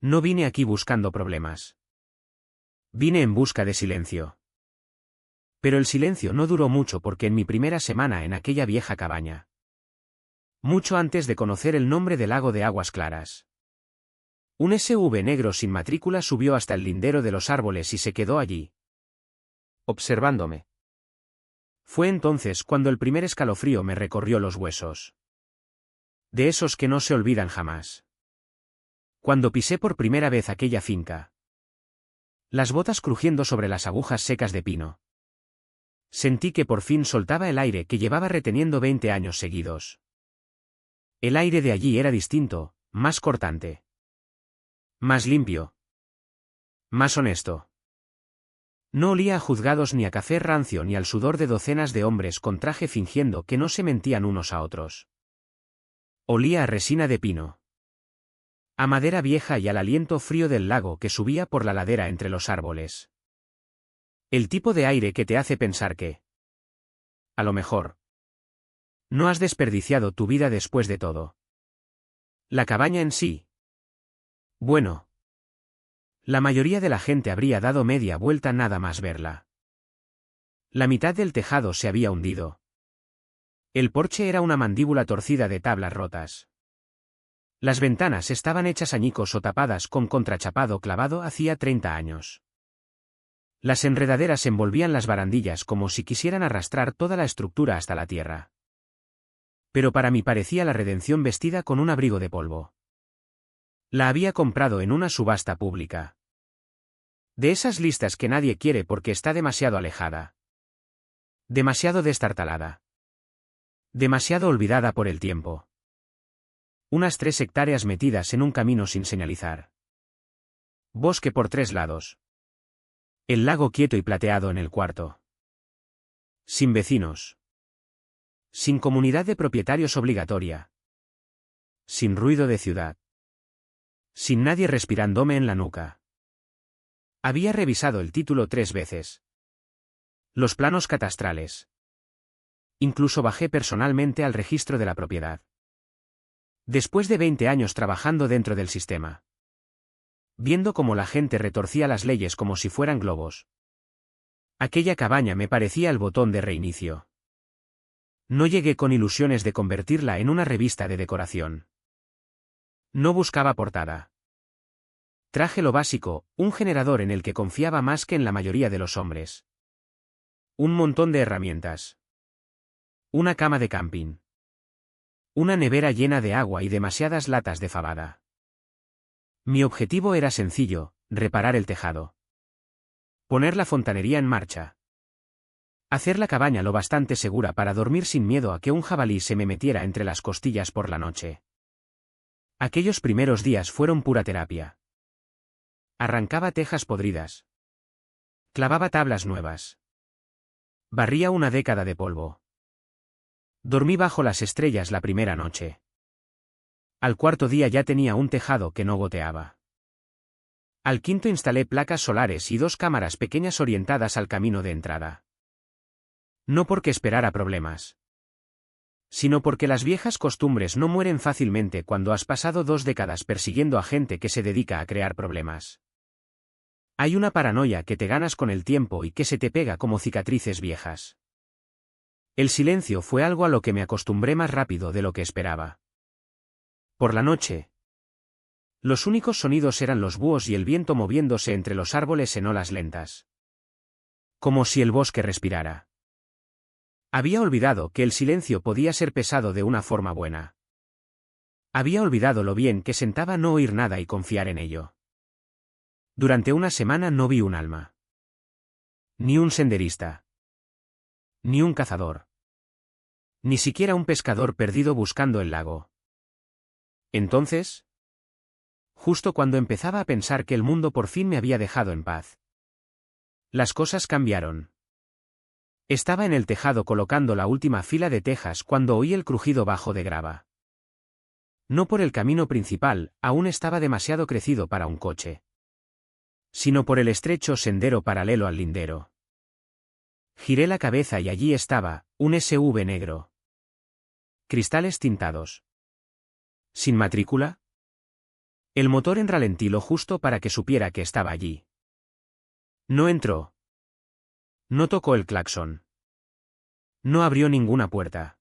No vine aquí buscando problemas. Vine en busca de silencio. Pero el silencio no duró mucho porque en mi primera semana en aquella vieja cabaña, mucho antes de conocer el nombre del lago de aguas claras, un SUV negro sin matrícula subió hasta el lindero de los árboles y se quedó allí, observándome. Fue entonces cuando el primer escalofrío me recorrió los huesos. De esos que no se olvidan jamás. Cuando pisé por primera vez aquella finca, las botas crujiendo sobre las agujas secas de pino, sentí que por fin soltaba el aire que llevaba reteniendo 20 años seguidos. El aire de allí era distinto, más cortante, más limpio, más honesto. No olía a juzgados ni a café rancio ni al sudor de docenas de hombres con traje fingiendo que no se mentían unos a otros. Olía a resina de pino, a madera vieja y al aliento frío del lago que subía por la ladera entre los árboles. El tipo de aire que te hace pensar que, a lo mejor, no has desperdiciado tu vida después de todo. La cabaña en sí. Bueno. La mayoría de la gente habría dado media vuelta nada más verla. La mitad del tejado se había hundido. El porche era una mandíbula torcida de tablas rotas. Las ventanas estaban hechas añicos o tapadas con contrachapado clavado hacía 30 años. Las enredaderas envolvían las barandillas como si quisieran arrastrar toda la estructura hasta la tierra. Pero para mí parecía la redención vestida con un abrigo de polvo. La había comprado en una subasta pública. De esas listas que nadie quiere porque está demasiado alejada. Demasiado destartalada. Demasiado olvidada por el tiempo. Unas 3 hectáreas metidas en un camino sin señalizar. Bosque por 3 lados. El lago quieto y plateado en el cuarto. Sin vecinos. Sin comunidad de propietarios obligatoria. Sin ruido de ciudad. Sin nadie respirándome en la nuca. Había revisado el título 3 veces. Los planos catastrales. Incluso bajé personalmente al registro de la propiedad. Después de 20 años trabajando dentro del sistema. Viendo cómo la gente retorcía las leyes como si fueran globos. Aquella cabaña me parecía el botón de reinicio. No llegué con ilusiones de convertirla en una revista de decoración. No buscaba portada. Traje lo básico, un generador en el que confiaba más que en la mayoría de los hombres. Un montón de herramientas. Una cama de camping. Una nevera llena de agua y demasiadas latas de fabada. Mi objetivo era sencillo, reparar el tejado. Poner la fontanería en marcha. Hacer la cabaña lo bastante segura para dormir sin miedo a que un jabalí se me metiera entre las costillas por la noche. Aquellos primeros días fueron pura terapia. Arrancaba tejas podridas. Clavaba tablas nuevas. Barría una década de polvo. Dormí bajo las estrellas la primera noche. Al cuarto día ya tenía un tejado que no goteaba. Al quinto instalé placas solares y 2 cámaras pequeñas orientadas al camino de entrada. No porque esperara problemas, sino porque las viejas costumbres no mueren fácilmente cuando has pasado 2 décadas persiguiendo a gente que se dedica a crear problemas. Hay una paranoia que te ganas con el tiempo y que se te pega como cicatrices viejas. El silencio fue algo a lo que me acostumbré más rápido de lo que esperaba. Por la noche, los únicos sonidos eran los búhos y el viento moviéndose entre los árboles en olas lentas. Como si el bosque respirara. Había olvidado que el silencio podía ser pesado de una forma buena. Había olvidado lo bien que sentaba no oír nada y confiar en ello. Durante una semana no vi un alma. Ni un senderista. Ni un cazador. Ni siquiera un pescador perdido buscando el lago. Entonces, justo cuando empezaba a pensar que el mundo por fin me había dejado en paz, las cosas cambiaron. Estaba en el tejado colocando la última fila de tejas cuando oí el crujido bajo de grava. No por el camino principal, aún estaba demasiado crecido para un coche, sino por el estrecho sendero paralelo al lindero. Giré la cabeza y allí estaba, un SUV negro. Cristales tintados. ¿Sin matrícula? El motor en ralentí lo justo para que supiera que estaba allí. No entró. No tocó el claxon. No abrió ninguna puerta.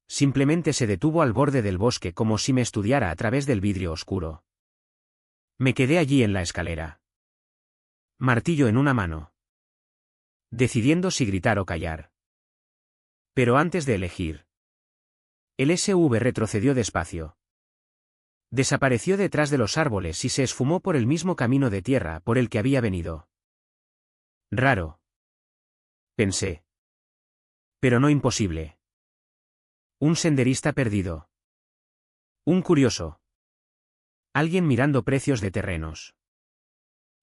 Simplemente se detuvo al borde del bosque como si me estudiara a través del vidrio oscuro. Me quedé allí en la escalera. Martillo en una mano. Decidiendo si gritar o callar. Pero antes de elegir. El SUV retrocedió despacio. Desapareció detrás de los árboles y se esfumó por el mismo camino de tierra por el que había venido. Raro. Pensé. Pero no imposible. Un senderista perdido. Un curioso. Alguien mirando precios de terrenos.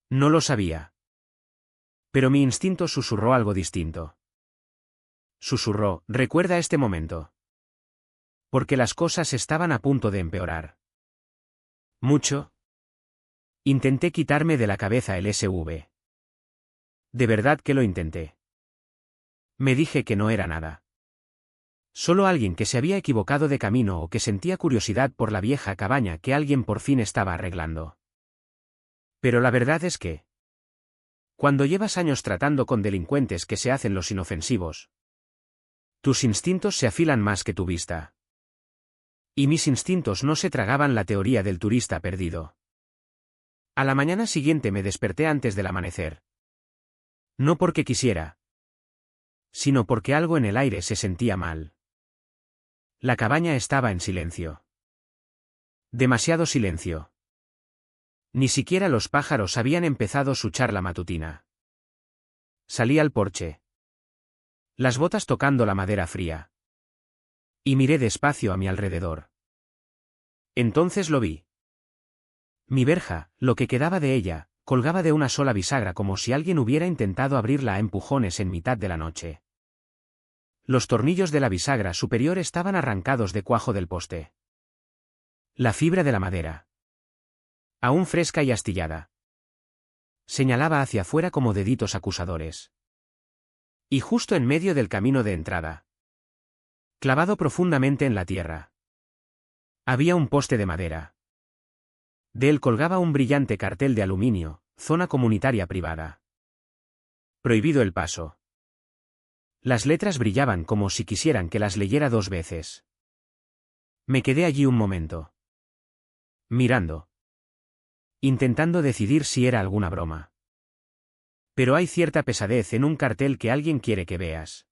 No lo sabía. Pero mi instinto susurró algo distinto. Susurró, recuerda este momento. Porque las cosas estaban a punto de empeorar. ¿Mucho? Intenté quitarme de la cabeza el SUV. De verdad que lo intenté. Me dije que no era nada. Solo alguien que se había equivocado de camino o que sentía curiosidad por la vieja cabaña que alguien por fin estaba arreglando. Pero la verdad es que, cuando llevas años tratando con delincuentes que se hacen los inofensivos, tus instintos se afilan más que tu vista. Y mis instintos no se tragaban la teoría del turista perdido. A la mañana siguiente me desperté antes del amanecer. No porque quisiera, sino porque algo en el aire se sentía mal. La cabaña estaba en silencio. Demasiado silencio. Ni siquiera los pájaros habían empezado su charla matutina. Salí al porche. Las botas tocando la madera fría. Y miré despacio a mi alrededor. Entonces lo vi. Mi verja, lo que quedaba de ella, colgaba de una sola bisagra como si alguien hubiera intentado abrirla a empujones en mitad de la noche. Los tornillos de la bisagra superior estaban arrancados de cuajo del poste. La fibra de la madera, aún fresca y astillada, señalaba hacia afuera como deditos acusadores. Y justo en medio del camino de entrada, clavado profundamente en la tierra, había un poste de madera. De él colgaba un brillante cartel de aluminio, zona comunitaria privada. Prohibido el paso. Las letras brillaban como si quisieran que las leyera 2 veces. Me quedé allí un momento. Mirando. Intentando decidir si era alguna broma. Pero hay cierta pesadez en un cartel que alguien quiere que veas.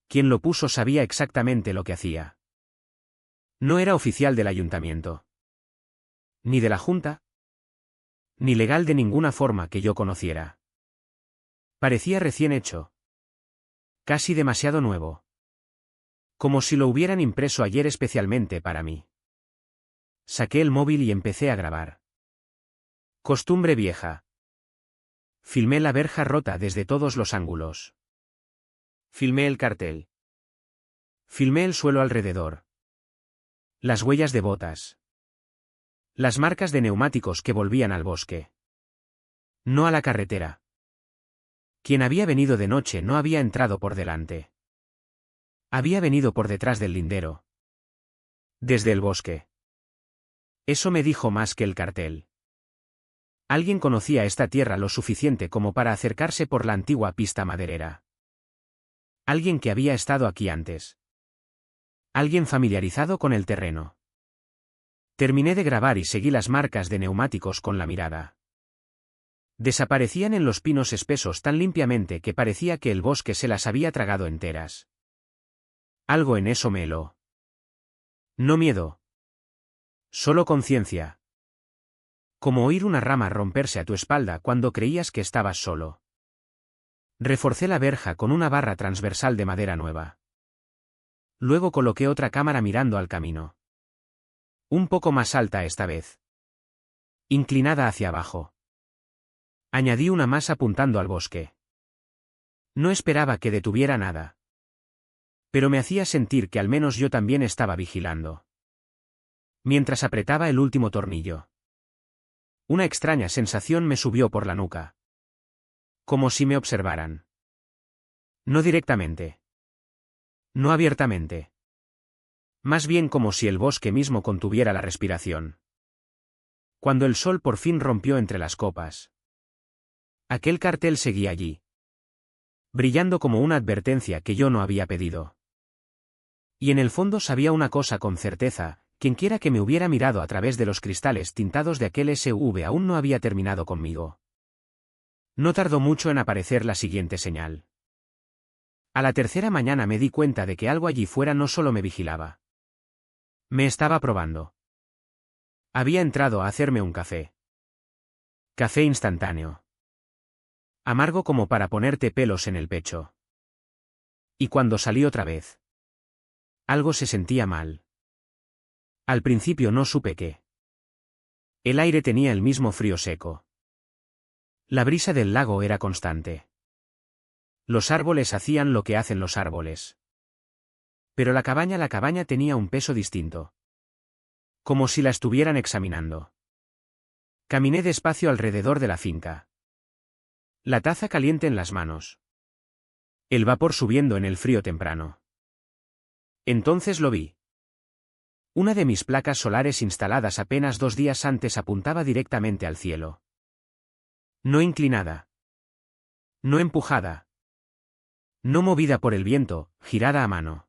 Quien lo puso sabía exactamente lo que hacía. No era oficial del ayuntamiento. Ni de la junta. Ni legal de ninguna forma que yo conociera. Parecía recién hecho. Casi demasiado nuevo. Como si lo hubieran impreso ayer especialmente para mí. Saqué el móvil y empecé a grabar. Costumbre vieja. Filmé la verja rota desde todos los ángulos. Filmé el cartel. Filmé el suelo alrededor. Las huellas de botas. Las marcas de neumáticos que volvían al bosque. No a la carretera. Quien había venido de noche no había entrado por delante. Había venido por detrás del lindero. Desde el bosque. Eso me dijo más que el cartel. Alguien conocía esta tierra lo suficiente como para acercarse por la antigua pista maderera. Alguien que había estado aquí antes. Alguien familiarizado con el terreno. Terminé de grabar y seguí las marcas de neumáticos con la mirada. Desaparecían en los pinos espesos tan limpiamente que parecía que el bosque se las había tragado enteras. Algo en eso me heló. No miedo. Solo conciencia. Como oír una rama romperse a tu espalda cuando creías que estabas solo. Reforcé la verja con una barra transversal de madera nueva. Luego coloqué otra cámara mirando al camino. Un poco más alta esta vez. Inclinada hacia abajo. Añadí una más apuntando al bosque. No esperaba que detuviera nada. Pero me hacía sentir que al menos yo también estaba vigilando. Mientras apretaba el último tornillo. Una extraña sensación me subió por la nuca. Como si me observaran. No directamente. No abiertamente. Más bien como si el bosque mismo contuviera la respiración. Cuando el sol por fin rompió entre las copas. Aquel cartel seguía allí, brillando como una advertencia que yo no había pedido. Y en el fondo sabía una cosa con certeza: quienquiera que me hubiera mirado a través de los cristales tintados de aquel SUV aún no había terminado conmigo. No tardó mucho en aparecer la siguiente señal. A la tercera mañana me di cuenta de que algo allí fuera no solo me vigilaba. Me estaba probando. Había entrado a hacerme un café. Café instantáneo. Amargo como para ponerte pelos en el pecho. Y cuando salí otra vez, algo se sentía mal. Al principio no supe qué. El aire tenía el mismo frío seco. La brisa del lago era constante. Los árboles hacían lo que hacen los árboles. Pero la cabaña tenía un peso distinto. Como si la estuvieran examinando. Caminé despacio alrededor de la finca. La taza caliente en las manos. El vapor subiendo en el frío temprano. Entonces lo vi. Una de mis placas solares instaladas apenas 2 días antes apuntaba directamente al cielo. No inclinada. No empujada. No movida por el viento, girada a mano.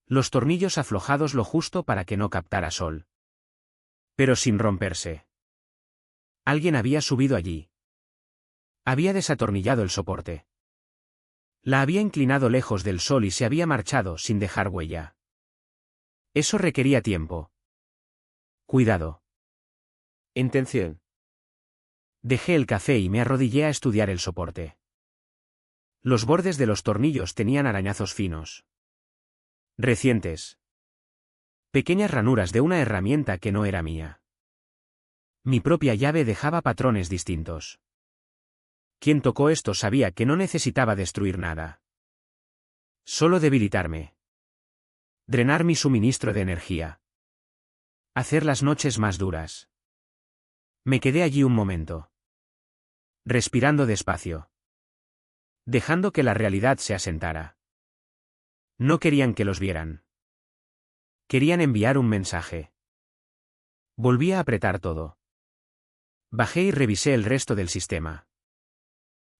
Los tornillos aflojados lo justo para que no captara sol. Pero sin romperse. Alguien había subido allí. Había desatornillado el soporte. La había inclinado lejos del sol y se había marchado sin dejar huella. Eso requería tiempo. Cuidado. Intención. Dejé el café y me arrodillé a estudiar el soporte. Los bordes de los tornillos tenían arañazos finos. Recientes. Pequeñas ranuras de una herramienta que no era mía. Mi propia llave dejaba patrones distintos. Quien tocó esto sabía que no necesitaba destruir nada. Solo debilitarme. Drenar mi suministro de energía. Hacer las noches más duras. Me quedé allí un momento. Respirando despacio. Dejando que la realidad se asentara. No querían que los vieran. Querían enviar un mensaje. Volví a apretar todo. Bajé y revisé el resto del sistema.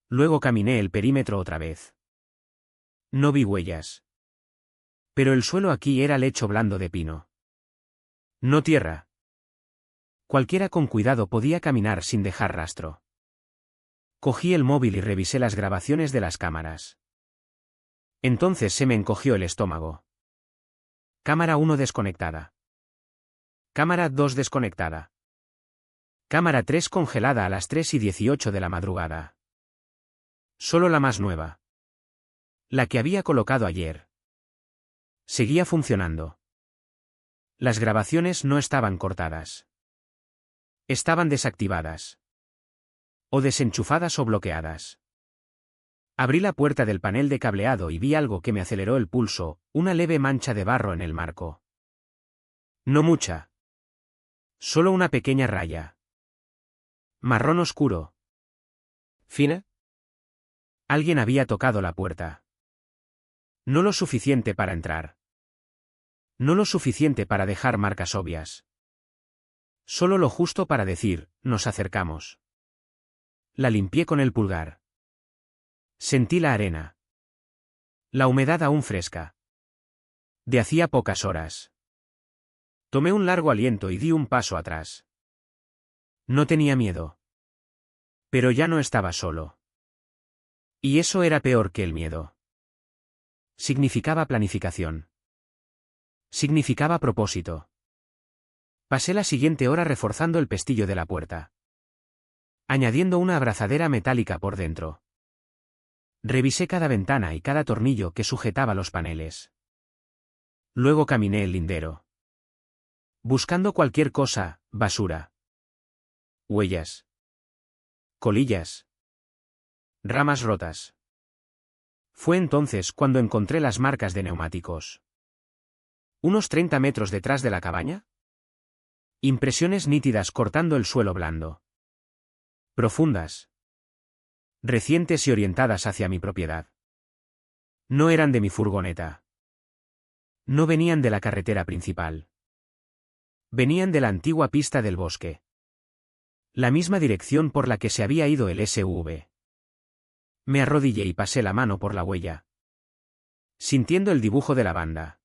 Luego caminé el perímetro otra vez. No vi huellas. Pero el suelo aquí era lecho blando de pino. No tierra. Cualquiera con cuidado podía caminar sin dejar rastro. Cogí el móvil y revisé las grabaciones de las cámaras. Entonces se me encogió el estómago. Cámara 1 desconectada. Cámara 2 desconectada. Cámara 3 congelada a las 3:18 de la madrugada. Solo la más nueva. La que había colocado ayer. Seguía funcionando. Las grabaciones no estaban cortadas. Estaban desactivadas. O desenchufadas o bloqueadas. Abrí la puerta del panel de cableado y vi algo que me aceleró el pulso: una leve mancha de barro en el marco. No mucha. Solo una pequeña raya. Marrón oscuro. ¿Fina? Alguien había tocado la puerta. No lo suficiente para entrar. No lo suficiente para dejar marcas obvias. Solo lo justo para decir: nos acercamos. La limpié con el pulgar. Sentí la arena. La humedad aún fresca. De hacía pocas horas. Tomé un largo aliento y di un paso atrás. No tenía miedo. Pero ya no estaba solo. Y eso era peor que el miedo. Significaba planificación. Significaba propósito. Pasé la siguiente hora reforzando el pestillo de la puerta. Añadiendo una abrazadera metálica por dentro. Revisé cada ventana y cada tornillo que sujetaba los paneles. Luego caminé el lindero. Buscando cualquier cosa: basura. Huellas. Colillas. Ramas rotas. Fue entonces cuando encontré las marcas de neumáticos. Unos 30 metros detrás de la cabaña. Impresiones nítidas cortando el suelo blando. Profundas. Recientes y orientadas hacia mi propiedad. No eran de mi furgoneta. No venían de la carretera principal. Venían de la antigua pista del bosque. La misma dirección por la que se había ido el SUV. Me arrodillé y pasé la mano por la huella, sintiendo el dibujo de la banda.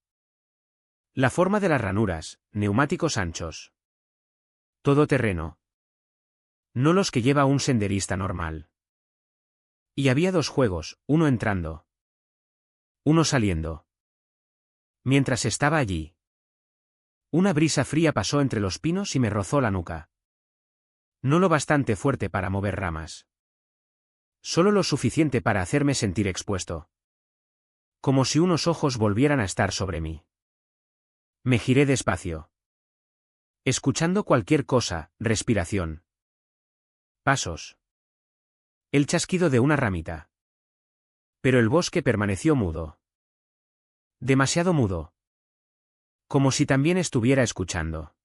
La forma de las ranuras, neumáticos anchos. Todoterreno. No los que lleva un senderista normal. Y había dos juegos, uno entrando, uno saliendo. Mientras estaba allí, una brisa fría pasó entre los pinos y me rozó la nuca. No lo bastante fuerte para mover ramas. Solo lo suficiente para hacerme sentir expuesto. Como si unos ojos volvieran a estar sobre mí. Me giré despacio. Escuchando cualquier cosa, respiración. Pasos. El chasquido de una ramita. Pero el bosque permaneció mudo. Demasiado mudo. Como si también estuviera escuchando.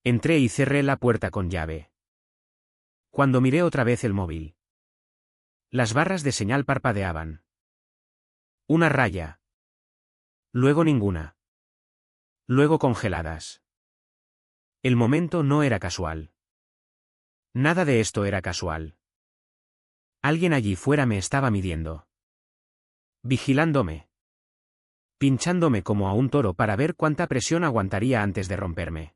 Entré y cerré la puerta con llave. Cuando miré otra vez el móvil. Las barras de señal parpadeaban. Una raya. Luego ninguna. Luego congeladas. El momento no era casual. Nada de esto era casual. Alguien allí fuera me estaba midiendo. Vigilándome. Pinchándome como a un toro para ver cuánta presión aguantaría antes de romperme.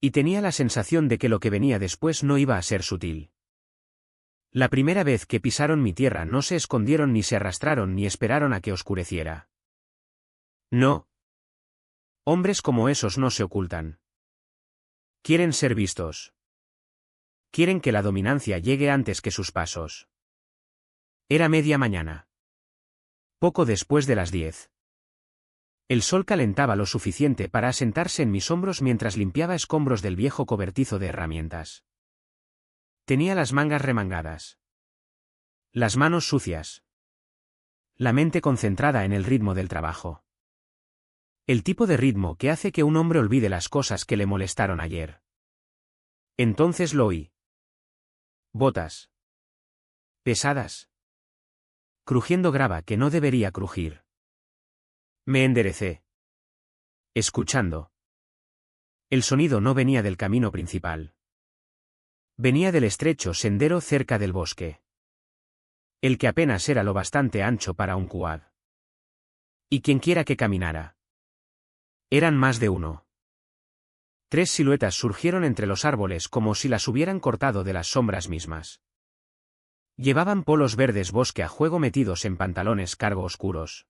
Y tenía la sensación de que lo que venía después no iba a ser sutil. La primera vez que pisaron mi tierra no se escondieron ni se arrastraron ni esperaron a que oscureciera. No. Hombres como esos no se ocultan. Quieren ser vistos. Quieren que la dominancia llegue antes que sus pasos. Era media mañana. Poco después de las 10. El sol calentaba lo suficiente para asentarse en mis hombros mientras limpiaba escombros del viejo cobertizo de herramientas. Tenía las mangas remangadas. Las manos sucias. La mente concentrada en el ritmo del trabajo. El tipo de ritmo que hace que un hombre olvide las cosas que le molestaron ayer. Entonces lo oí. Botas. Pesadas. Crujiendo grava que no debería crujir. Me enderecé. Escuchando. El sonido no venía del camino principal. Venía del estrecho sendero cerca del bosque. El que apenas era lo bastante ancho para un quad. Y quienquiera que caminara. Eran más de uno. 3 siluetas surgieron entre los árboles como si las hubieran cortado de las sombras mismas. Llevaban polos verdes bosque a juego metidos en pantalones cargo oscuros.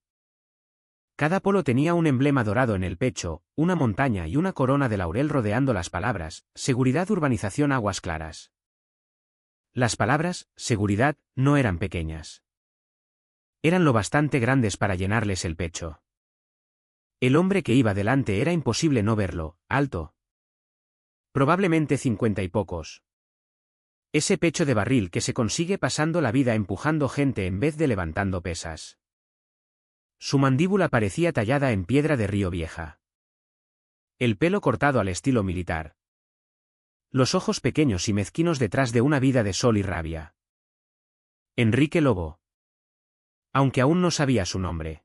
Cada polo tenía un emblema dorado en el pecho, una montaña y una corona de laurel rodeando las palabras, seguridad urbanización Aguas Claras. Las palabras, seguridad, no eran pequeñas. Eran lo bastante grandes para llenarles el pecho. El hombre que iba delante era imposible no verlo, alto. Probablemente 50 y pocos. Ese pecho de barril que se consigue pasando la vida empujando gente en vez de levantando pesas. Su mandíbula parecía tallada en piedra de Río Vieja. El pelo cortado al estilo militar. Los ojos pequeños y mezquinos detrás de una vida de sol y rabia. Enrique Lobo. Aunque aún no sabía su nombre.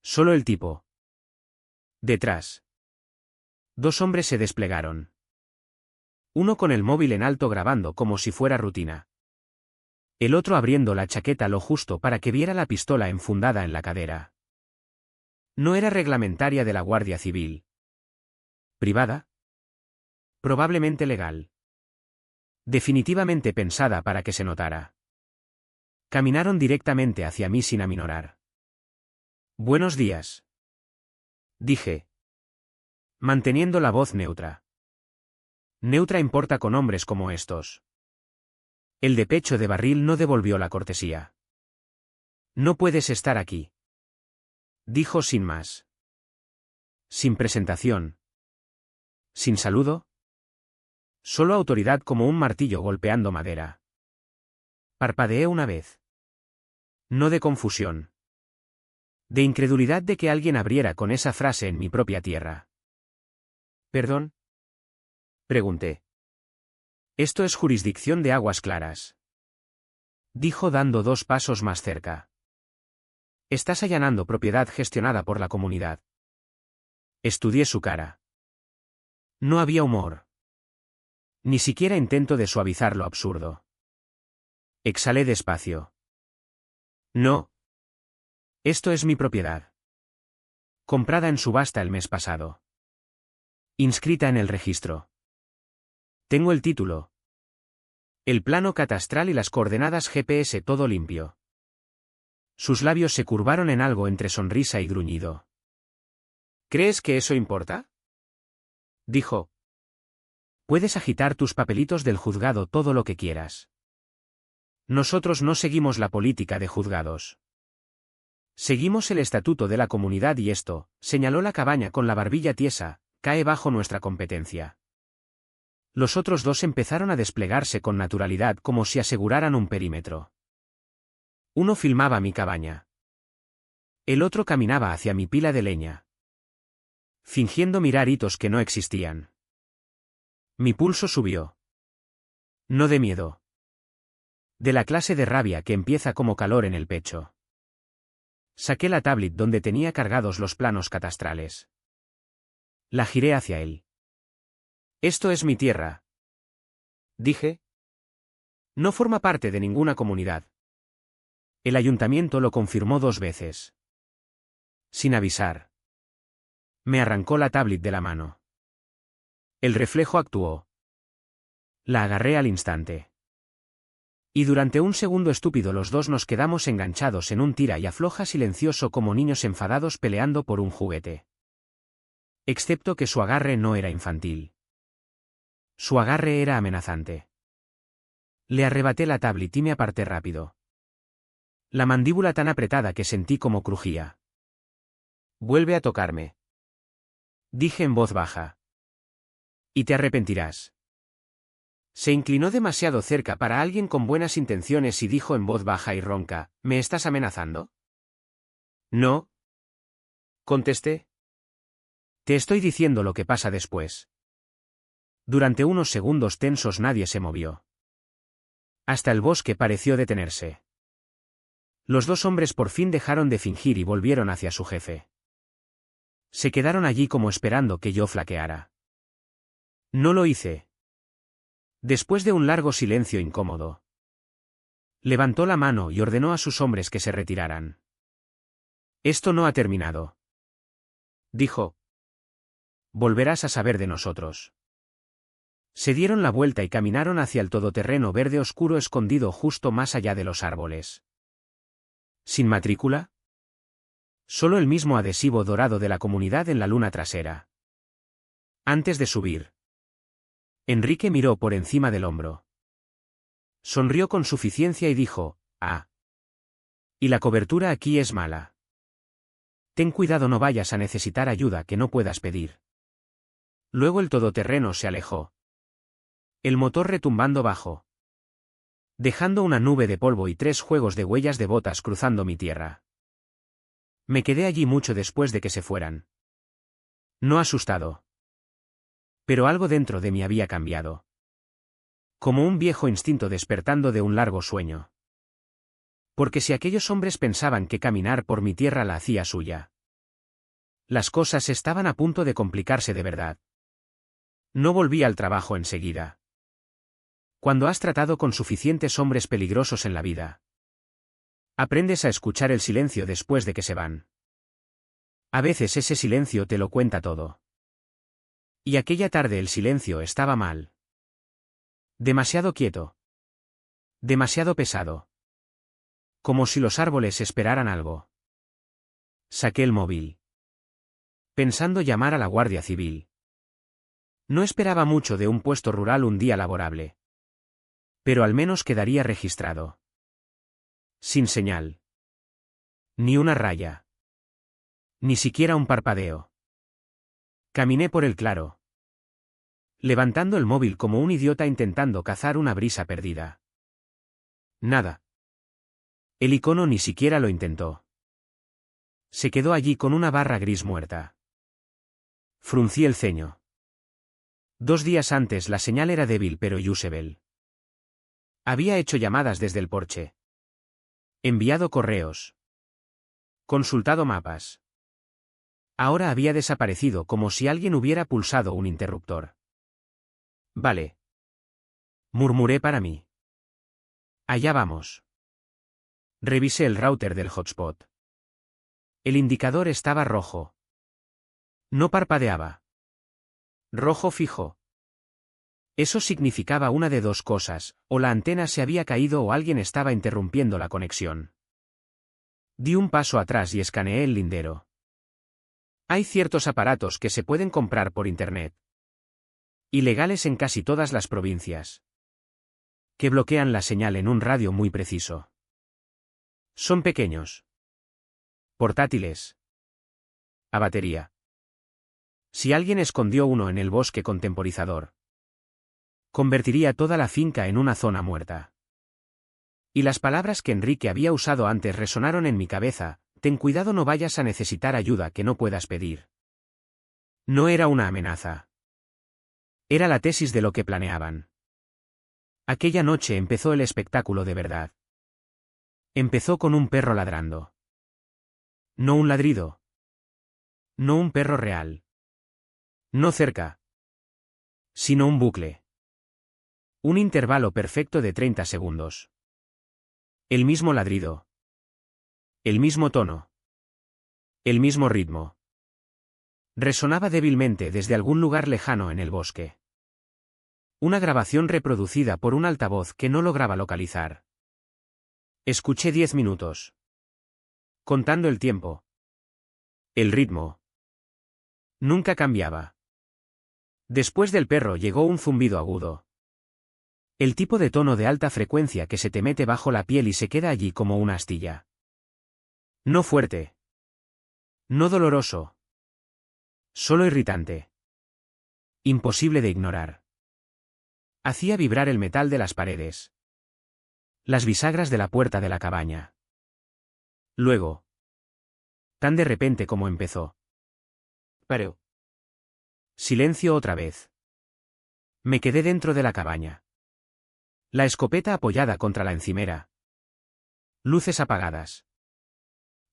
Solo el tipo. Detrás. 2 hombres se desplegaron. Uno con el móvil en alto grabando como si fuera rutina. El otro abriendo la chaqueta lo justo para que viera la pistola enfundada en la cadera. No era reglamentaria de la Guardia Civil. ¿Privada? Probablemente legal. Definitivamente pensada para que se notara. Caminaron directamente hacia mí sin aminorar. Buenos días. Dije. Manteniendo la voz neutra. Neutra importa con hombres como estos. El de pecho de barril no devolvió la cortesía. No puedes estar aquí. Dijo sin más. Sin presentación. Sin saludo. Solo autoridad como un martillo golpeando madera. Parpadeé una vez. No de confusión. De incredulidad de que alguien abriera con esa frase en mi propia tierra. ¿Perdón? Pregunté. Esto es jurisdicción de Aguas Claras. Dijo dando 2 pasos más cerca. Estás allanando propiedad gestionada por la comunidad. Estudié su cara. No había humor. Ni siquiera intento de suavizar lo absurdo. Exhalé despacio. No. Esto es mi propiedad. Comprada en subasta el mes pasado. Inscrita en el registro. Tengo el título. El plano catastral y las coordenadas GPS todo limpio. Sus labios se curvaron en algo entre sonrisa y gruñido. ¿Crees que eso importa? Dijo. Puedes agitar tus papelitos del juzgado todo lo que quieras. Nosotros no seguimos la política de juzgados. Seguimos el estatuto de la comunidad y esto, señaló la cabaña con la barbilla tiesa, cae bajo nuestra competencia. Los otros dos empezaron a desplegarse con naturalidad como si aseguraran un perímetro. Uno filmaba mi cabaña. El otro caminaba hacia mi pila de leña. Fingiendo mirar hitos que no existían. Mi pulso subió. No de miedo. De la clase de rabia que empieza como calor en el pecho. Saqué la tablet donde tenía cargados los planos catastrales. La giré hacia él. Esto es mi tierra. Dije. No forma parte de ninguna comunidad. El ayuntamiento lo confirmó 2 veces. Sin avisar. Me arrancó la tablet de la mano. El reflejo actuó. La agarré al instante. Y durante un segundo estúpido los dos nos quedamos enganchados en un tira y afloja silencioso como niños enfadados peleando por un juguete. Excepto que su agarre no era infantil. Su agarre era amenazante. Le arrebaté la tablet y me aparté rápido. La mandíbula tan apretada que sentí como crujía. Vuelve a tocarme. Dije en voz baja. Y te arrepentirás. Se inclinó demasiado cerca para alguien con buenas intenciones y dijo en voz baja y ronca, ¿me estás amenazando? No. Contesté. Te estoy diciendo lo que pasa después. Durante unos segundos tensos nadie se movió. Hasta el bosque pareció detenerse. Los 2 hombres por fin dejaron de fingir y volvieron hacia su jefe. Se quedaron allí como esperando que yo flaqueara. No lo hice. Después de un largo silencio incómodo. Levantó la mano y ordenó a sus hombres que se retiraran. Esto no ha terminado. Dijo. Volverás a saber de nosotros. Se dieron la vuelta y caminaron hacia el todoterreno verde oscuro escondido justo más allá de los árboles. ¿Sin matrícula? Solo el mismo adhesivo dorado de la comunidad en la luna trasera. Antes de subir. Enrique miró por encima del hombro. Sonrió con suficiencia y dijo, «Ah. Y la cobertura aquí es mala. Ten cuidado, no vayas a necesitar ayuda que no puedas pedir». Luego el todoterreno se alejó. El motor retumbando bajo. Dejando una nube de polvo y 3 juegos de huellas de botas cruzando mi tierra. Me quedé allí mucho después de que se fueran. No asustado. Pero algo dentro de mí había cambiado. Como un viejo instinto despertando de un largo sueño. Porque si aquellos hombres pensaban que caminar por mi tierra la hacía suya. Las cosas estaban a punto de complicarse de verdad. No volví al trabajo enseguida. Cuando has tratado con suficientes hombres peligrosos en la vida, aprendes a escuchar el silencio después de que se van. A veces ese silencio te lo cuenta todo. Y aquella tarde el silencio estaba mal. Demasiado quieto. Demasiado pesado. Como si los árboles esperaran algo. Saqué el móvil. Pensando llamar a la Guardia Civil. No esperaba mucho de un puesto rural un día laborable. Pero al menos quedaría registrado. Sin señal. Ni una raya. Ni siquiera un parpadeo. Caminé por el claro. Levantando el móvil como un idiota intentando cazar una brisa perdida. Nada. El icono ni siquiera lo intentó. Se quedó allí con una barra gris muerta. Fruncí el ceño. 2 días antes la señal era débil pero usable. Había hecho llamadas desde el porche. Enviado correos. Consultado mapas. Ahora había desaparecido como si alguien hubiera pulsado un interruptor. Vale. Murmuré para mí. Allá vamos. Revisé el router del hotspot. El indicador estaba rojo. No parpadeaba. Rojo fijo. Eso significaba una de dos cosas, o la antena se había caído o alguien estaba interrumpiendo la conexión. Di un paso atrás y escaneé el lindero. Hay ciertos aparatos que se pueden comprar por Internet. Ilegales en casi todas las provincias. Que bloquean la señal en un radio muy preciso. Son pequeños. Portátiles. A batería. Si alguien escondió uno en el bosque con temporizador, convertiría toda la finca en una zona muerta. Y las palabras que Enrique había usado antes resonaron en mi cabeza: ten cuidado, no vayas a necesitar ayuda que no puedas pedir. No era una amenaza. Era la tesis de lo que planeaban. Aquella noche empezó el espectáculo de verdad. Empezó con un perro ladrando. No un ladrido. No un perro real. No cerca. Sino un bucle. Un intervalo perfecto de 30 segundos. El mismo ladrido. El mismo tono. El mismo ritmo. Resonaba débilmente desde algún lugar lejano en el bosque. Una grabación reproducida por un altavoz que no lograba localizar. Escuché 10 minutos. Contando el tiempo. El ritmo. Nunca cambiaba. Después del perro llegó un zumbido agudo. El tipo de tono de alta frecuencia que se te mete bajo la piel y se queda allí como una astilla. No fuerte. No doloroso. Solo irritante. Imposible de ignorar. Hacía vibrar el metal de las paredes. Las bisagras de la puerta de la cabaña. Luego. Tan de repente como empezó. Paró. Silencio otra vez. Me quedé dentro de la cabaña. La escopeta apoyada contra la encimera. Luces apagadas.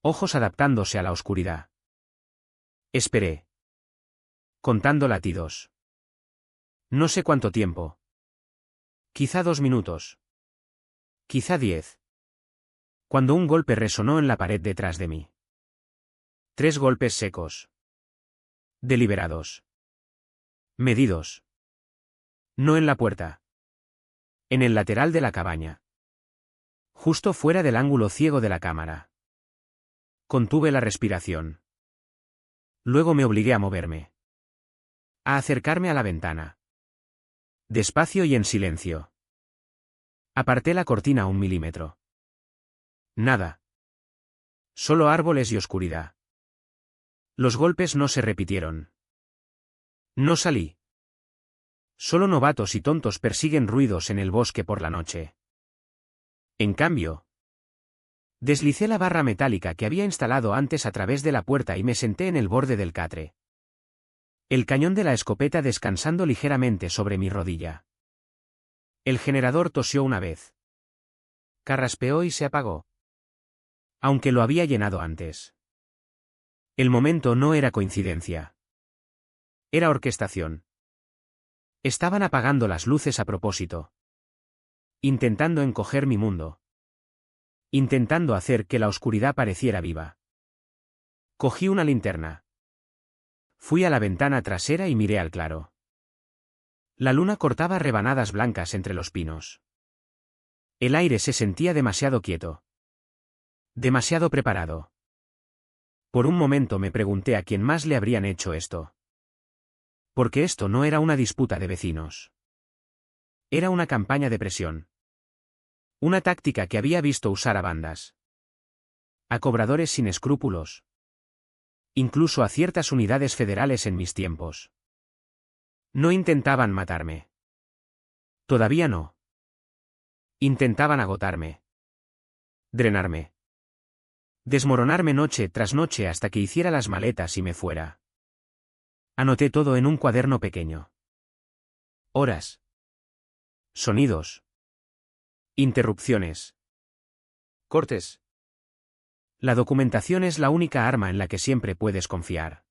Ojos adaptándose a la oscuridad. Esperé. Contando latidos. No sé cuánto tiempo. Quizá 2 minutos. Quizá 10. Cuando un golpe resonó en la pared detrás de mí. 3 golpes secos. Deliberados. Medidos. No en la puerta. En el lateral de la cabaña. Justo fuera del ángulo ciego de la cámara. Contuve la respiración. Luego me obligué a moverme. A acercarme a la ventana. Despacio y en silencio. Aparté la cortina 1 milímetro. Nada. Solo árboles y oscuridad. Los golpes no se repitieron. No salí. Solo novatos y tontos persiguen ruidos en el bosque por la noche. En cambio, deslicé la barra metálica que había instalado antes a través de la puerta y me senté en el borde del catre. El cañón de la escopeta descansando ligeramente sobre mi rodilla. El generador tosió una vez. Carraspeó y se apagó. Aunque lo había llenado antes. El momento no era coincidencia. Era orquestación. Estaban apagando las luces a propósito. Intentando encoger mi mundo. Intentando hacer que la oscuridad pareciera viva. Cogí una linterna. Fui a la ventana trasera y miré al claro. La luna cortaba rebanadas blancas entre los pinos. El aire se sentía demasiado quieto. Demasiado preparado. Por un momento me pregunté a quién más le habrían hecho esto. Porque esto no era una disputa de vecinos. Era una campaña de presión. Una táctica que había visto usar a bandas. A cobradores sin escrúpulos. Incluso a ciertas unidades federales en mis tiempos. No intentaban matarme. Todavía no. Intentaban agotarme. Drenarme. Desmoronarme noche tras noche hasta que hiciera las maletas y me fuera. Anoté todo en un cuaderno pequeño. Horas. Sonidos. Interrupciones. Cortes. La documentación es la única arma en la que siempre puedes confiar.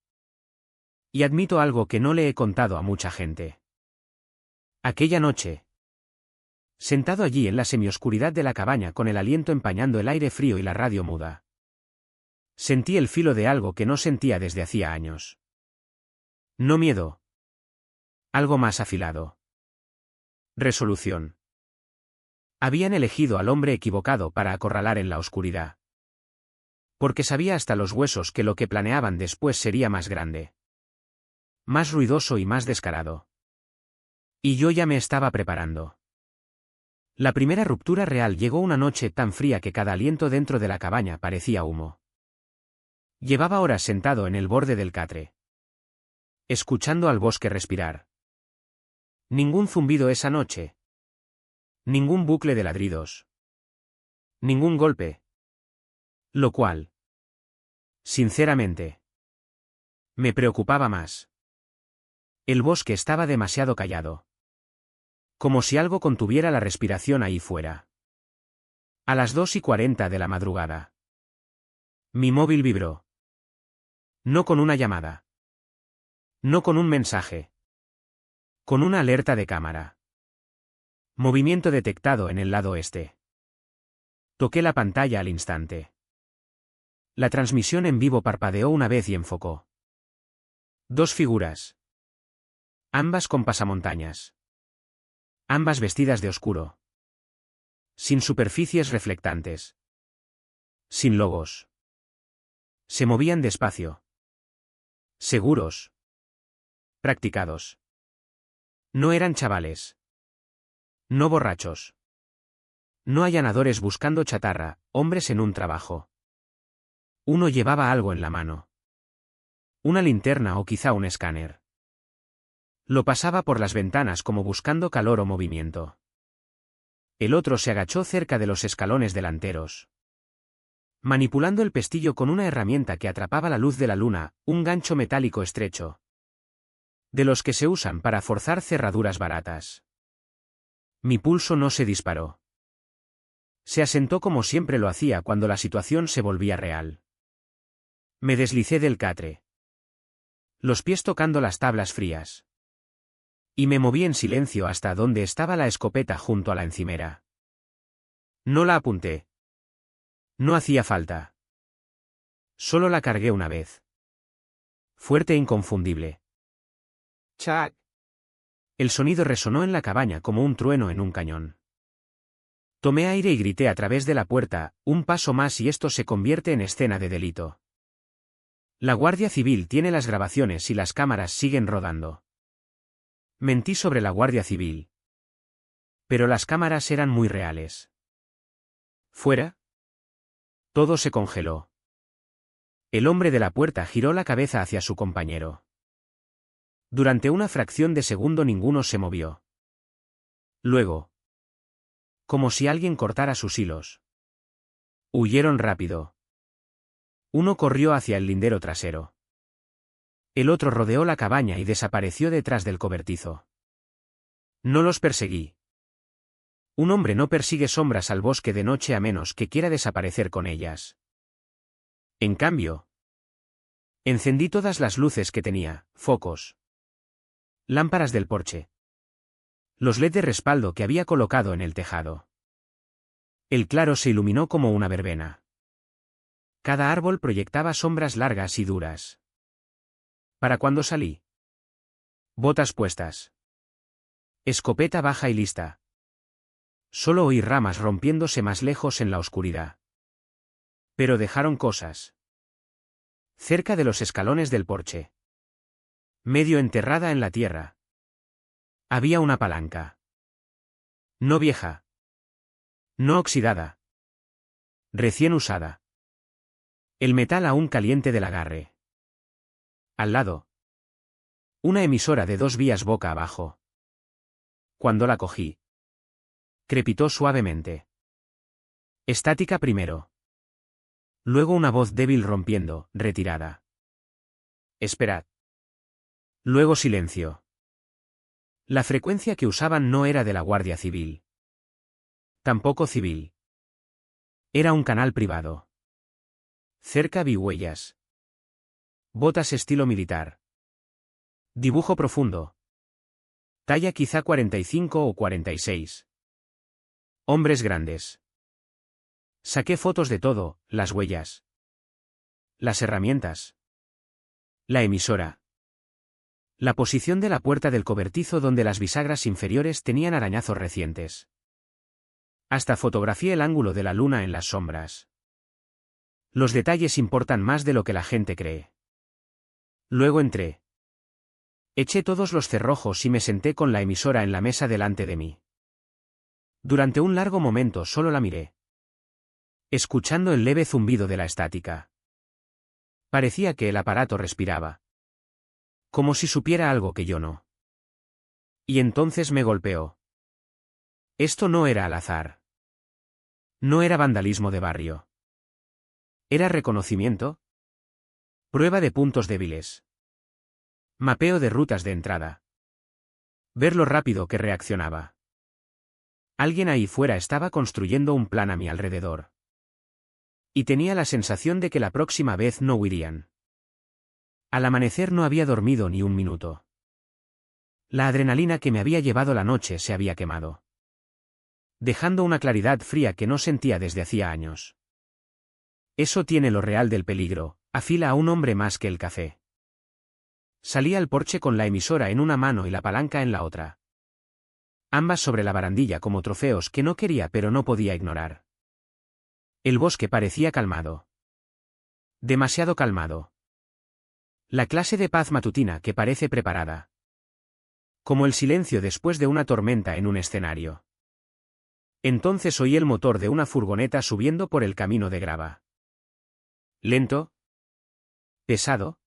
Y admito algo que no le he contado a mucha gente. Aquella noche. Sentado allí en la semioscuridad de la cabaña con el aliento empañando el aire frío y la radio muda. Sentí el filo de algo que no sentía desde hacía años. No miedo. Algo más afilado. Resolución. Habían elegido al hombre equivocado para acorralar en la oscuridad. Porque sabía hasta los huesos que lo que planeaban después sería más grande. Más ruidoso y más descarado. Y yo ya me estaba preparando. La primera ruptura real llegó una noche tan fría que cada aliento dentro de la cabaña parecía humo. Llevaba horas sentado en el borde del catre, escuchando al bosque respirar. Ningún zumbido esa noche. Ningún bucle de ladridos. Ningún golpe. Lo cual, sinceramente, me preocupaba más. El bosque estaba demasiado callado. Como si algo contuviera la respiración ahí fuera. A las 2:40 de la madrugada. Mi móvil vibró. No con una llamada. No con un mensaje. Con una alerta de cámara. Movimiento detectado en el lado este. Toqué la pantalla al instante. La transmisión en vivo parpadeó una vez y enfocó. Dos figuras. Ambas con pasamontañas. Ambas vestidas de oscuro. Sin superficies reflectantes. Sin logos. Se movían despacio. Seguros. Practicados. No eran chavales. No borrachos. No allanadores buscando chatarra, hombres en un trabajo. Uno llevaba algo en la mano. Una linterna o quizá un escáner. Lo pasaba por las ventanas como buscando calor o movimiento. El otro se agachó cerca de los escalones delanteros. Manipulando el pestillo con una herramienta que atrapaba la luz de la luna, un gancho metálico estrecho. De los que se usan para forzar cerraduras baratas. Mi pulso no se disparó. Se asentó como siempre lo hacía cuando la situación se volvía real. Me deslicé del catre. Los pies tocando las tablas frías. Y me moví en silencio hasta donde estaba la escopeta junto a la encimera. No la apunté. No hacía falta. Solo la cargué una vez. Fuerte e inconfundible. ¡Chac! El sonido resonó en la cabaña como un trueno en un cañón. Tomé aire y grité a través de la puerta, un paso más y esto se convierte en escena de delito. La Guardia Civil tiene las grabaciones y las cámaras siguen rodando. Mentí sobre la Guardia Civil. Pero las cámaras eran muy reales. ¿Fuera? Todo se congeló. El hombre de la puerta giró la cabeza hacia su compañero. Durante una fracción de segundo ninguno se movió. Luego, como si alguien cortara sus hilos. Huyeron rápido. Uno corrió hacia el lindero trasero. El otro rodeó la cabaña y desapareció detrás del cobertizo. No los perseguí. Un hombre no persigue sombras al bosque de noche a menos que quiera desaparecer con ellas. En cambio, encendí todas las luces que tenía, focos. Lámparas del porche. Los LED de respaldo que había colocado en el tejado. El claro se iluminó como una verbena. Cada árbol proyectaba sombras largas y duras. ¿Para cuándo salí? Botas puestas. Escopeta baja y lista. Solo oí ramas rompiéndose más lejos en la oscuridad. Pero dejaron cosas. Cerca de los escalones del porche. Medio enterrada en la tierra. Había una palanca. No vieja. No oxidada. Recién usada. El metal aún caliente del agarre. Al lado. Una emisora de 2 vías boca abajo. Cuando la cogí. Crepitó suavemente. Estática primero. Luego una voz débil rompiendo, retirada. Esperad. Luego silencio. La frecuencia que usaban no era de la Guardia Civil. Tampoco civil. Era un canal privado. Cerca vi huellas. Botas estilo militar. Dibujo profundo. Talla quizá 45 o 46. Hombres grandes. Saqué fotos de todo, las huellas. Las herramientas. La emisora. La posición de la puerta del cobertizo donde las bisagras inferiores tenían arañazos recientes. Hasta fotografié el ángulo de la luna en las sombras. Los detalles importan más de lo que la gente cree. Luego entré. Eché todos los cerrojos y me senté con la emisora en la mesa delante de mí. Durante un largo momento solo la miré, escuchando el leve zumbido de la estática. Parecía que el aparato respiraba. Como si supiera algo que yo no. Y entonces me golpeó. Esto no era al azar. No era vandalismo de barrio. ¿Era reconocimiento? Prueba de puntos débiles. Mapeo de rutas de entrada. Ver lo rápido que reaccionaba. Alguien ahí fuera estaba construyendo un plan a mi alrededor. Y tenía la sensación de que la próxima vez no huirían. Al amanecer no había dormido ni un minuto. La adrenalina que me había llevado la noche se había quemado, dejando una claridad fría que no sentía desde hacía años. Eso tiene lo real del peligro, afila a un hombre más que el café. Salí al porche con la emisora en una mano y la palanca en la otra. Ambas sobre la barandilla como trofeos que no quería pero no podía ignorar. El bosque parecía calmado. Demasiado calmado. La clase de paz matutina que parece preparada. Como el silencio después de una tormenta en un escenario. Entonces oí el motor de una furgoneta subiendo por el camino de grava. Lento. Pesado.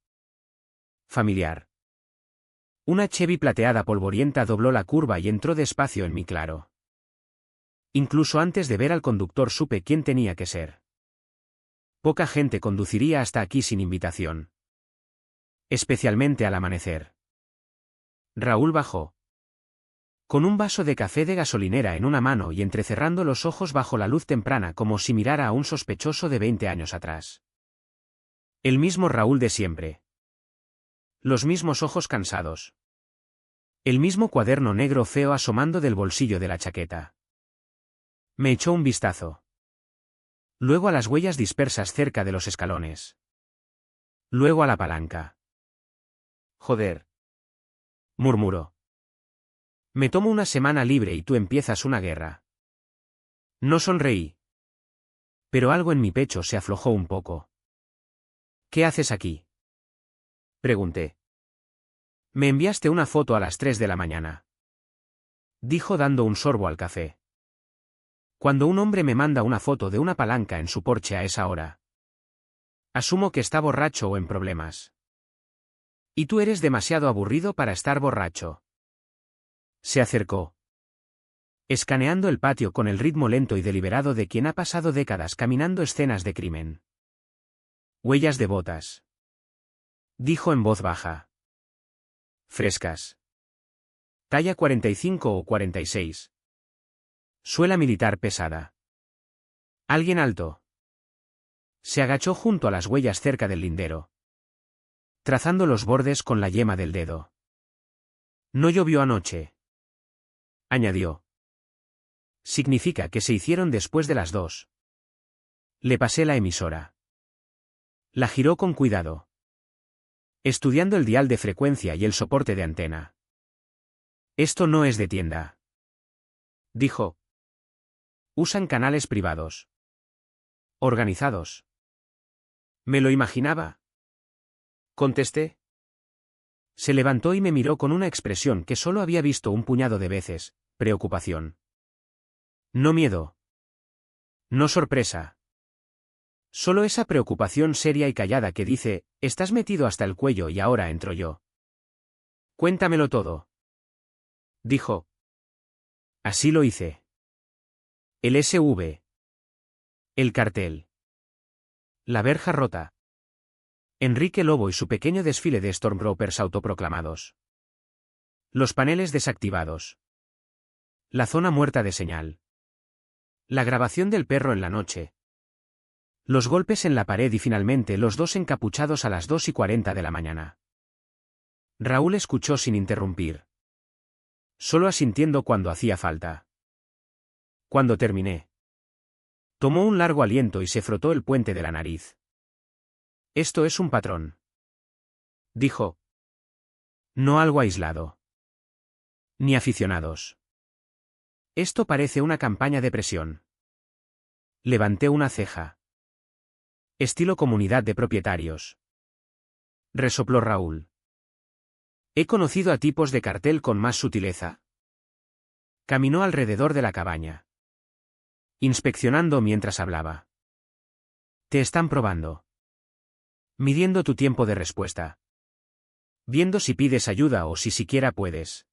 Familiar. Una Chevy plateada polvorienta dobló la curva y entró despacio en mi claro. Incluso antes de ver al conductor supe quién tenía que ser. Poca gente conduciría hasta aquí sin invitación. Especialmente al amanecer. Raúl bajó. Con un vaso de café de gasolinera en una mano y entrecerrando los ojos bajo la luz temprana como si mirara a un sospechoso de 20 años atrás. El mismo Raúl de siempre. Los mismos ojos cansados. El mismo cuaderno negro feo asomando del bolsillo de la chaqueta. Me echó un vistazo. Luego a las huellas dispersas cerca de los escalones. Luego a la palanca. Joder. Murmuró. Me tomo una semana libre y tú empiezas una guerra. No sonreí. Pero algo en mi pecho se aflojó un poco. ¿Qué haces aquí? Pregunté. Me enviaste una foto a las 3 de la mañana. Dijo dando un sorbo al café. Cuando un hombre me manda una foto de una palanca en su porche a esa hora. Asumo que está borracho o en problemas. Y tú eres demasiado aburrido para estar borracho. Se acercó. Escaneando el patio con el ritmo lento y deliberado de quien ha pasado décadas caminando escenas de crimen. Huellas de botas. Dijo en voz baja. Frescas. Talla 45 o 46. Suela militar pesada. Alguien alto. Se agachó junto a las huellas cerca del lindero, trazando los bordes con la yema del dedo. No llovió anoche. Añadió. Significa que se hicieron después de las 2. Le pasé la emisora. La giró con cuidado, estudiando el dial de frecuencia y el soporte de antena. Esto no es de tienda. Dijo. Usan canales privados. Organizados. Me lo imaginaba. Contesté. Se levantó y me miró con una expresión que solo había visto un puñado de veces, preocupación. No miedo. No sorpresa. Solo esa preocupación seria y callada que dice, estás metido hasta el cuello y ahora entro yo. Cuéntamelo todo. Dijo. Así lo hice. El SV. El cartel. La verja rota. Enrique Lobo y su pequeño desfile de Stormtroopers autoproclamados. Los paneles desactivados. La zona muerta de señal. La grabación del perro en la noche. Los golpes en la pared y finalmente los dos encapuchados a las 2:40 de la mañana. Raúl escuchó sin interrumpir. Solo asintiendo cuando hacía falta. Cuando terminé, tomó un largo aliento y se frotó el puente de la nariz. Esto es un patrón, dijo. No algo aislado. Ni aficionados. Esto parece una campaña de presión. Levanté una ceja. Estilo comunidad de propietarios. Resopló Raúl. He conocido a tipos de cartel con más sutileza. Caminó alrededor de la cabaña, inspeccionando mientras hablaba. Te están probando. Midiendo tu tiempo de respuesta. Viendo si pides ayuda o si siquiera puedes.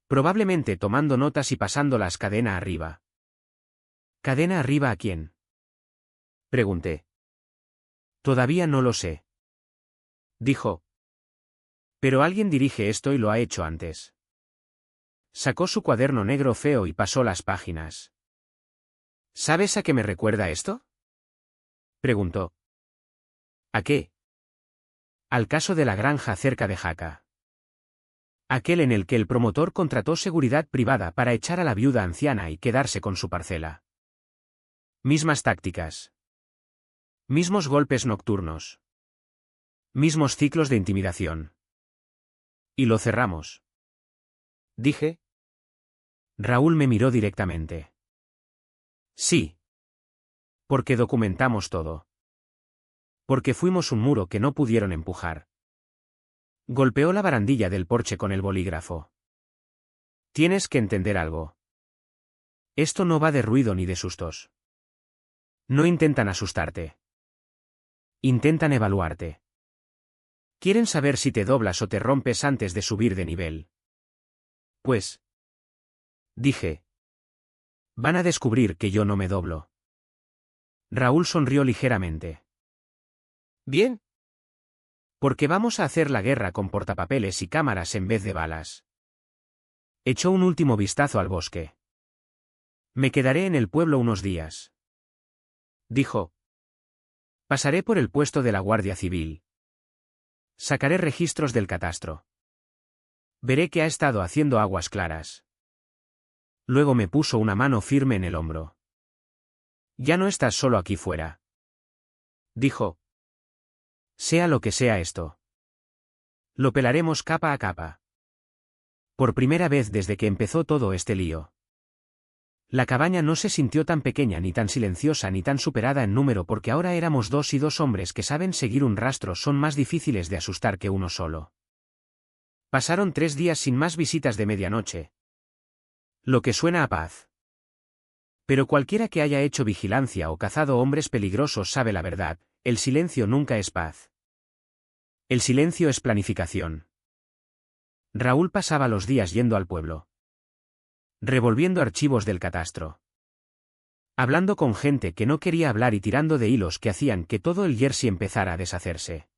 Probablemente tomando notas y pasándolas cadena arriba. ¿Cadena arriba a quién? Pregunté. Todavía no lo sé. Dijo. Pero alguien dirige esto y lo ha hecho antes. Sacó su cuaderno negro feo y pasó las páginas. ¿Sabes a qué me recuerda esto? Preguntó. ¿A qué? Al caso de la granja cerca de Jaca. Aquel en el que el promotor contrató seguridad privada para echar a la viuda anciana y quedarse con su parcela. Mismas tácticas. Mismos golpes nocturnos. Mismos ciclos de intimidación. Y lo cerramos. Dije. Raúl me miró directamente. Sí. Porque documentamos todo. Porque fuimos un muro que no pudieron empujar. Golpeó la barandilla del porche con el bolígrafo. Tienes que entender algo. Esto no va de ruido ni de sustos. No intentan asustarte. Intentan evaluarte. Quieren saber si te doblas o te rompes antes de subir de nivel. Pues, dije, van a descubrir que yo no me doblo. Raúl sonrió ligeramente. Bien. Porque vamos a hacer la guerra con portapapeles y cámaras en vez de balas. Echó un último vistazo al bosque. Me quedaré en el pueblo unos días. Dijo. Pasaré por el puesto de la Guardia Civil. Sacaré registros del catastro. Veré que ha estado haciendo aguas claras. Luego me puso una mano firme en el hombro. Ya no estás solo aquí fuera. Dijo. Sea lo que sea esto. Lo pelaremos capa a capa. Por primera vez desde que empezó todo este lío. La cabaña no se sintió tan pequeña ni tan silenciosa ni tan superada en número porque ahora éramos dos y dos hombres que saben seguir un rastro son más difíciles de asustar que uno solo. Pasaron 3 días sin más visitas de medianoche. Lo que suena a paz. Pero cualquiera que haya hecho vigilancia o cazado hombres peligrosos sabe la verdad, el silencio nunca es paz. El silencio es planificación. Raúl pasaba los días yendo al pueblo. Revolviendo archivos del catastro. Hablando con gente que no quería hablar y tirando de hilos que hacían que todo el Jersey empezara a deshacerse.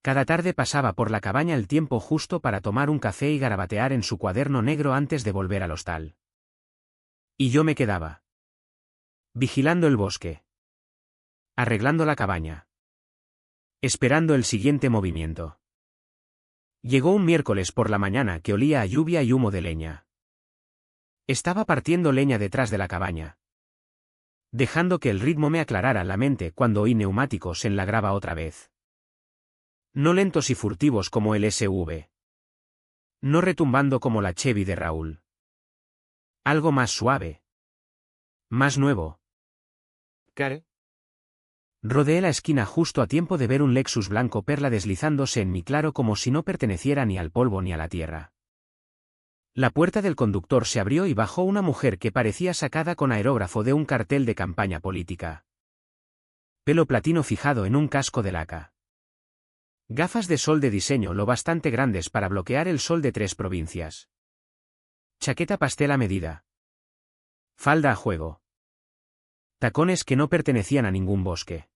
Cada tarde pasaba por la cabaña el tiempo justo para tomar un café y garabatear en su cuaderno negro antes de volver al hostal. Y yo me quedaba. Vigilando el bosque. Arreglando la cabaña. Esperando el siguiente movimiento. Llegó un miércoles por la mañana que olía a lluvia y humo de leña. Estaba partiendo leña detrás de la cabaña. Dejando que el ritmo me aclarara la mente cuando oí neumáticos en la grava otra vez. No lentos y furtivos como el SV. No retumbando como la Chevy de Raúl. Algo más suave. Más nuevo. ¿Care? Rodeé la esquina justo a tiempo de ver un Lexus blanco perla deslizándose en mi claro como si no perteneciera ni al polvo ni a la tierra. La puerta del conductor se abrió y bajó una mujer que parecía sacada con aerógrafo de un cartel de campaña política. Pelo platino fijado en un casco de laca. Gafas de sol de diseño lo bastante grandes para bloquear el sol de 3 provincias. Chaqueta pastel a medida. Falda a juego. Tacones que no pertenecían a ningún bosque.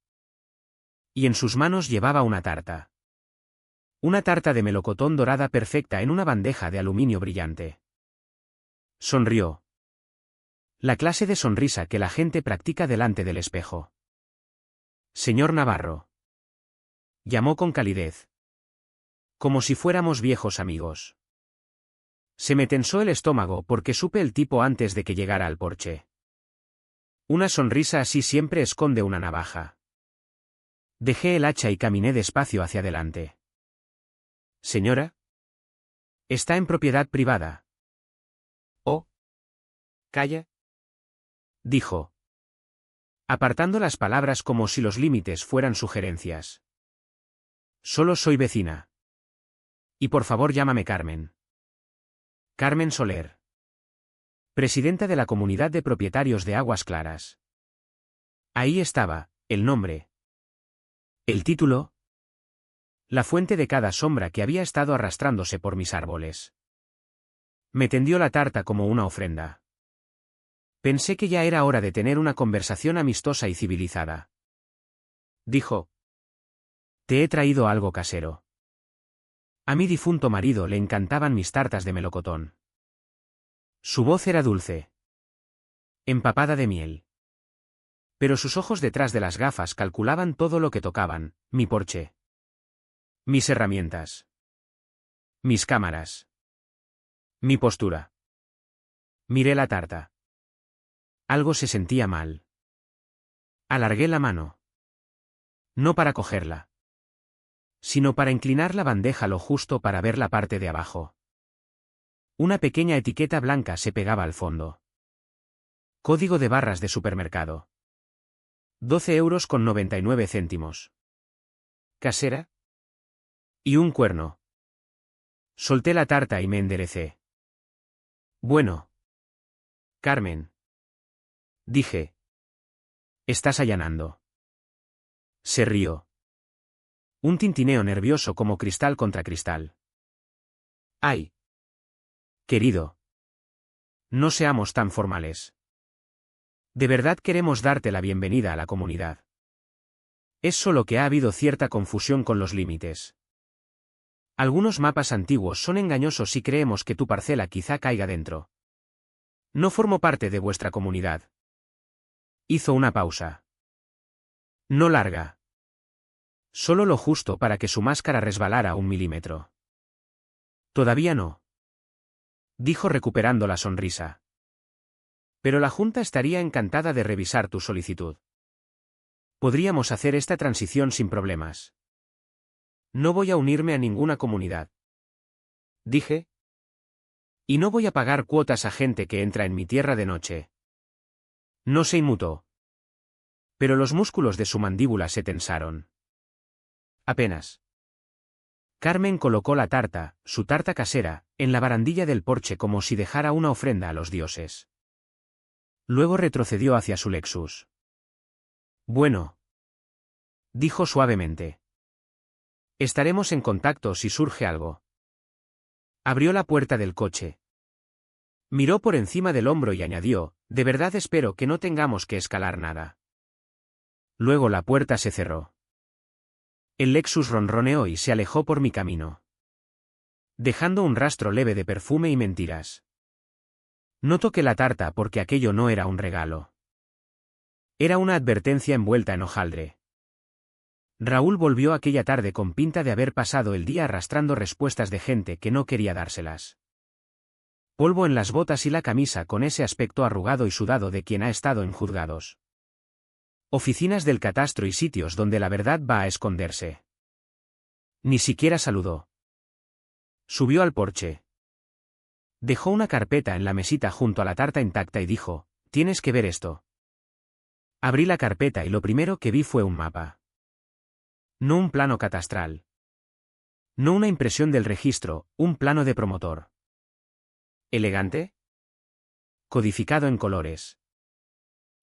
Y en sus manos llevaba una tarta. Una tarta de melocotón dorada perfecta en una bandeja de aluminio brillante. Sonrió. La clase de sonrisa que la gente practica delante del espejo. Señor Navarro. Llamó con calidez. Como si fuéramos viejos amigos. Se me tensó el estómago porque supe el tipo antes de que llegara al porche. Una sonrisa así siempre esconde una navaja. Dejé el hacha y caminé despacio hacia adelante. Señora. Está en propiedad privada. Oh. Calla. Dijo, apartando las palabras como si los límites fueran sugerencias. Solo soy vecina. Y por favor llámame Carmen. Carmen Soler. Presidenta de la Comunidad de Propietarios de Aguas Claras. Ahí estaba, el nombre. El título. La fuente de cada sombra que había estado arrastrándose por mis árboles. Me tendió la tarta como una ofrenda. Pensé que ya era hora de tener una conversación amistosa y civilizada. Dijo. Te he traído algo casero. A mi difunto marido le encantaban mis tartas de melocotón. Su voz era dulce. Empapada de miel. Pero sus ojos detrás de las gafas calculaban todo lo que tocaban, mi porche. Mis herramientas. Mis cámaras. Mi postura. Miré la tarta. Algo se sentía mal. Alargué la mano. No para cogerla, sino para inclinar la bandeja lo justo para ver la parte de abajo. Una pequeña etiqueta blanca se pegaba al fondo. Código de barras de supermercado. 12,99 €. ¿Casera? Y un cuerno. Solté la tarta y me enderecé. Bueno. Carmen. Dije. Estás allanando. Se rió. Un tintineo nervioso como cristal contra cristal. ¡Ay! Querido. No seamos tan formales. De verdad queremos darte la bienvenida a la comunidad. Es solo que ha habido cierta confusión con los límites. Algunos mapas antiguos son engañosos y creemos que tu parcela quizá caiga dentro. No formo parte de vuestra comunidad. Hizo una pausa. No larga. Solo lo justo para que su máscara resbalara 1 milímetro. Todavía no. Dijo recuperando la sonrisa. Pero la Junta estaría encantada de revisar tu solicitud. Podríamos hacer esta transición sin problemas. No voy a unirme a ninguna comunidad. Dije. Y no voy a pagar cuotas a gente que entra en mi tierra de noche. No se inmutó. Pero los músculos de su mandíbula se tensaron. Apenas. Carmen colocó la tarta, su tarta casera, en la barandilla del porche como si dejara una ofrenda a los dioses. Luego retrocedió hacia su Lexus. Bueno. Dijo suavemente. Estaremos en contacto si surge algo. Abrió la puerta del coche. Miró por encima del hombro y añadió, de verdad espero que no tengamos que escalar nada. Luego la puerta se cerró. El Lexus ronroneó y se alejó por mi camino, dejando un rastro leve de perfume y mentiras. No toqué la tarta porque aquello no era un regalo. Era una advertencia envuelta en hojaldre. Raúl volvió aquella tarde con pinta de haber pasado el día arrastrando respuestas de gente que no quería dárselas. Polvo en las botas y la camisa con ese aspecto arrugado y sudado de quien ha estado en juzgados. Oficinas del catastro y sitios donde la verdad va a esconderse. Ni siquiera saludó. Subió al porche. Dejó una carpeta en la mesita junto a la tarta intacta y dijo, tienes que ver esto. Abrí la carpeta y lo primero que vi fue un mapa. No un plano catastral. No una impresión del registro, un plano de promotor. ¿Elegante? Codificado en colores.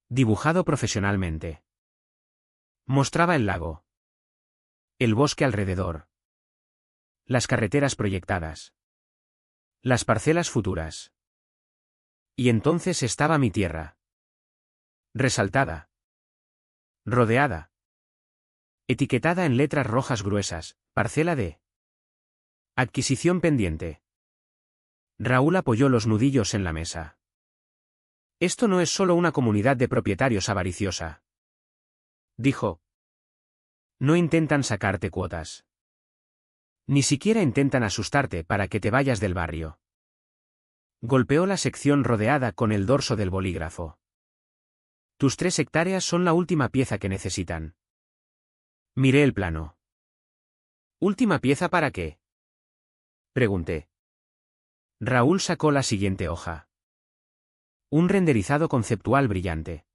Dibujado profesionalmente. Mostraba el lago. El bosque alrededor. Las carreteras proyectadas. Las parcelas futuras. Y entonces estaba mi tierra. Resaltada. Rodeada. Etiquetada en letras rojas gruesas, parcela de adquisición pendiente. Raúl apoyó los nudillos en la mesa. Esto no es solo una comunidad de propietarios avariciosa. Dijo. No intentan sacarte cuotas. Ni siquiera intentan asustarte para que te vayas del barrio. Golpeó la sección rodeada con el dorso del bolígrafo. Tus 3 hectáreas son la última pieza que necesitan. Miré el plano. ¿Última pieza para qué? Pregunté. Raúl sacó la siguiente hoja. Un renderizado conceptual brillante.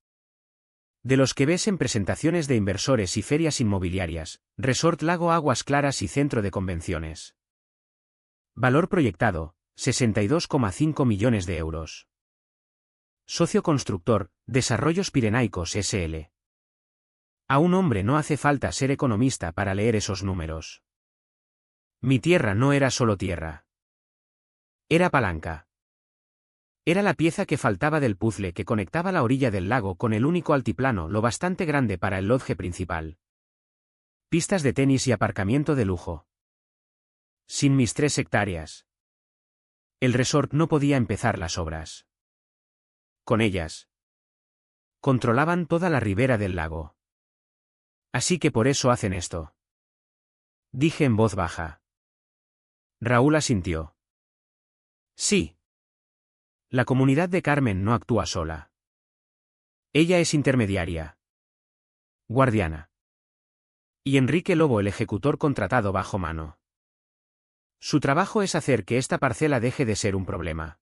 De los que ves en presentaciones de inversores y ferias inmobiliarias, Resort Lago Aguas Claras y Centro de Convenciones. Valor proyectado, 62,5 millones de euros. Socio constructor, Desarrollos Pirenaicos S.L. A un hombre no hace falta ser economista para leer esos números. Mi tierra no era solo tierra. Era palanca. Era la pieza que faltaba del puzzle que conectaba la orilla del lago con el único altiplano lo bastante grande para el lodge principal. Pistas de tenis y aparcamiento de lujo. Sin mis 3 hectáreas. El resort no podía empezar las obras. Con ellas. Controlaban toda la ribera del lago. Así que por eso hacen esto. Dije en voz baja. Raúl asintió. Sí. La comunidad de Carmen no actúa sola. Ella es intermediaria. Guardiana. Y Enrique Lobo el ejecutor contratado bajo mano. Su trabajo es hacer que esta parcela deje de ser un problema.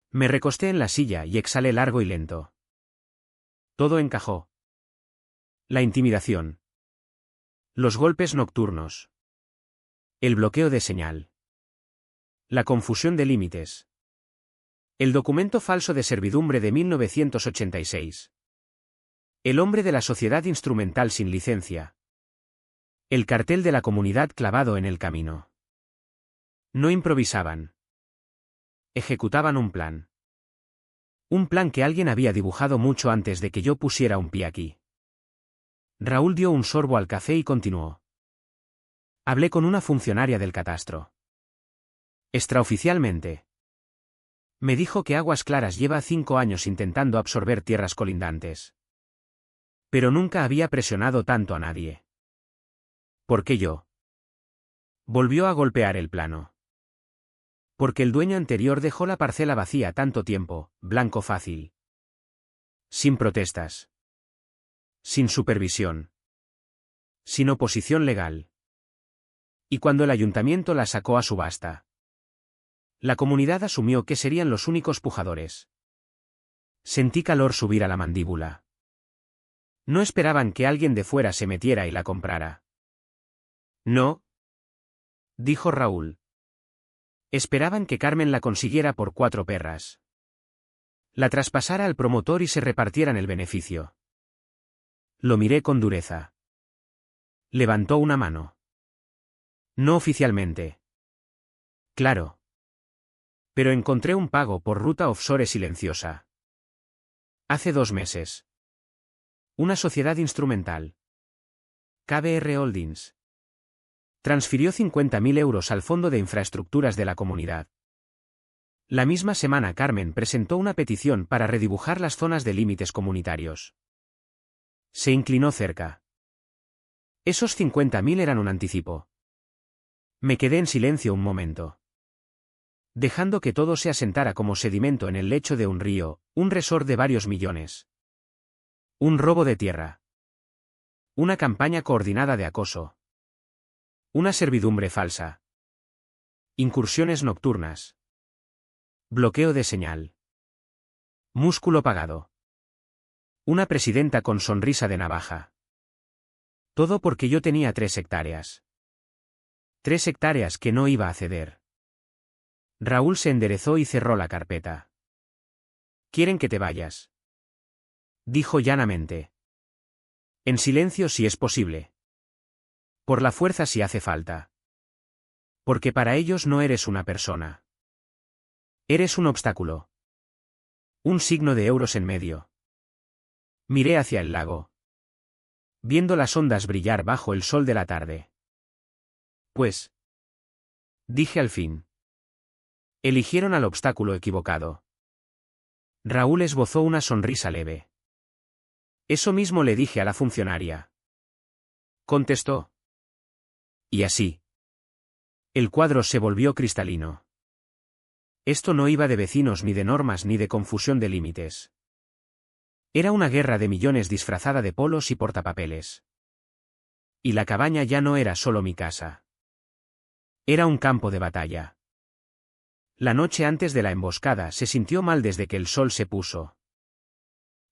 Me recosté en la silla y exhalé largo y lento. Todo encajó. La intimidación. Los golpes nocturnos. El bloqueo de señal. La confusión de límites. El documento falso de servidumbre de 1986. El hombre de la sociedad instrumental sin licencia. El cartel de la comunidad clavado en el camino. No improvisaban. Ejecutaban un plan. Un plan que alguien había dibujado mucho antes de que yo pusiera un pie aquí. Raúl dio un sorbo al café y continuó. Hablé con una funcionaria del catastro. Extraoficialmente. Me dijo que Aguas Claras lleva 5 años intentando absorber tierras colindantes. Pero nunca había presionado tanto a nadie. ¿Por qué yo? Volvió a golpear el plano. Porque el dueño anterior dejó la parcela vacía tanto tiempo, blanco fácil. Sin protestas. Sin supervisión. Sin oposición legal. Y cuando el ayuntamiento la sacó a subasta. La comunidad asumió que serían los únicos pujadores. Sentí calor subir a la mandíbula. No esperaban que alguien de fuera se metiera y la comprara. No, dijo Raúl. Esperaban que Carmen la consiguiera por 4 perras. La traspasara al promotor y se repartieran el beneficio. Lo miré con dureza. Levantó una mano. No oficialmente. Claro. Pero encontré un pago por ruta offshore silenciosa. Hace 2 meses. Una sociedad instrumental. KBR Holdings. Transfirió 50.000 euros al Fondo de Infraestructuras de la comunidad. La misma semana Carmen presentó una petición para redibujar las zonas de límites comunitarios. Se inclinó cerca. Esos 50.000 eran un anticipo. Me quedé en silencio un momento. Dejando que todo se asentara como sedimento en el lecho de un río, un resort de varios millones. Un robo de tierra. Una campaña coordinada de acoso. Una servidumbre falsa. Incursiones nocturnas. Bloqueo de señal. Músculo pagado. Una presidenta con sonrisa de navaja. Todo porque yo tenía 3 hectáreas. 3 hectáreas que no iba a ceder. Raúl se enderezó y cerró la carpeta. ¿Quieren que te vayas?, dijo llanamente. En silencio si es posible. Por la fuerza si hace falta. Porque para ellos no eres una persona. Eres un obstáculo. Un signo de euros en medio. Miré hacia el lago. Viendo las ondas brillar bajo el sol de la tarde. Pues, dije al fin. Eligieron al obstáculo equivocado. Raúl esbozó una sonrisa leve. Eso mismo le dije a la funcionaria. Contestó. Y así. El cuadro se volvió cristalino. Esto no iba de vecinos ni de normas ni de confusión de límites. Era una guerra de millones disfrazada de polos y portapapeles. Y la cabaña ya no era solo mi casa. Era un campo de batalla. La noche antes de la emboscada se sintió mal desde que el sol se puso.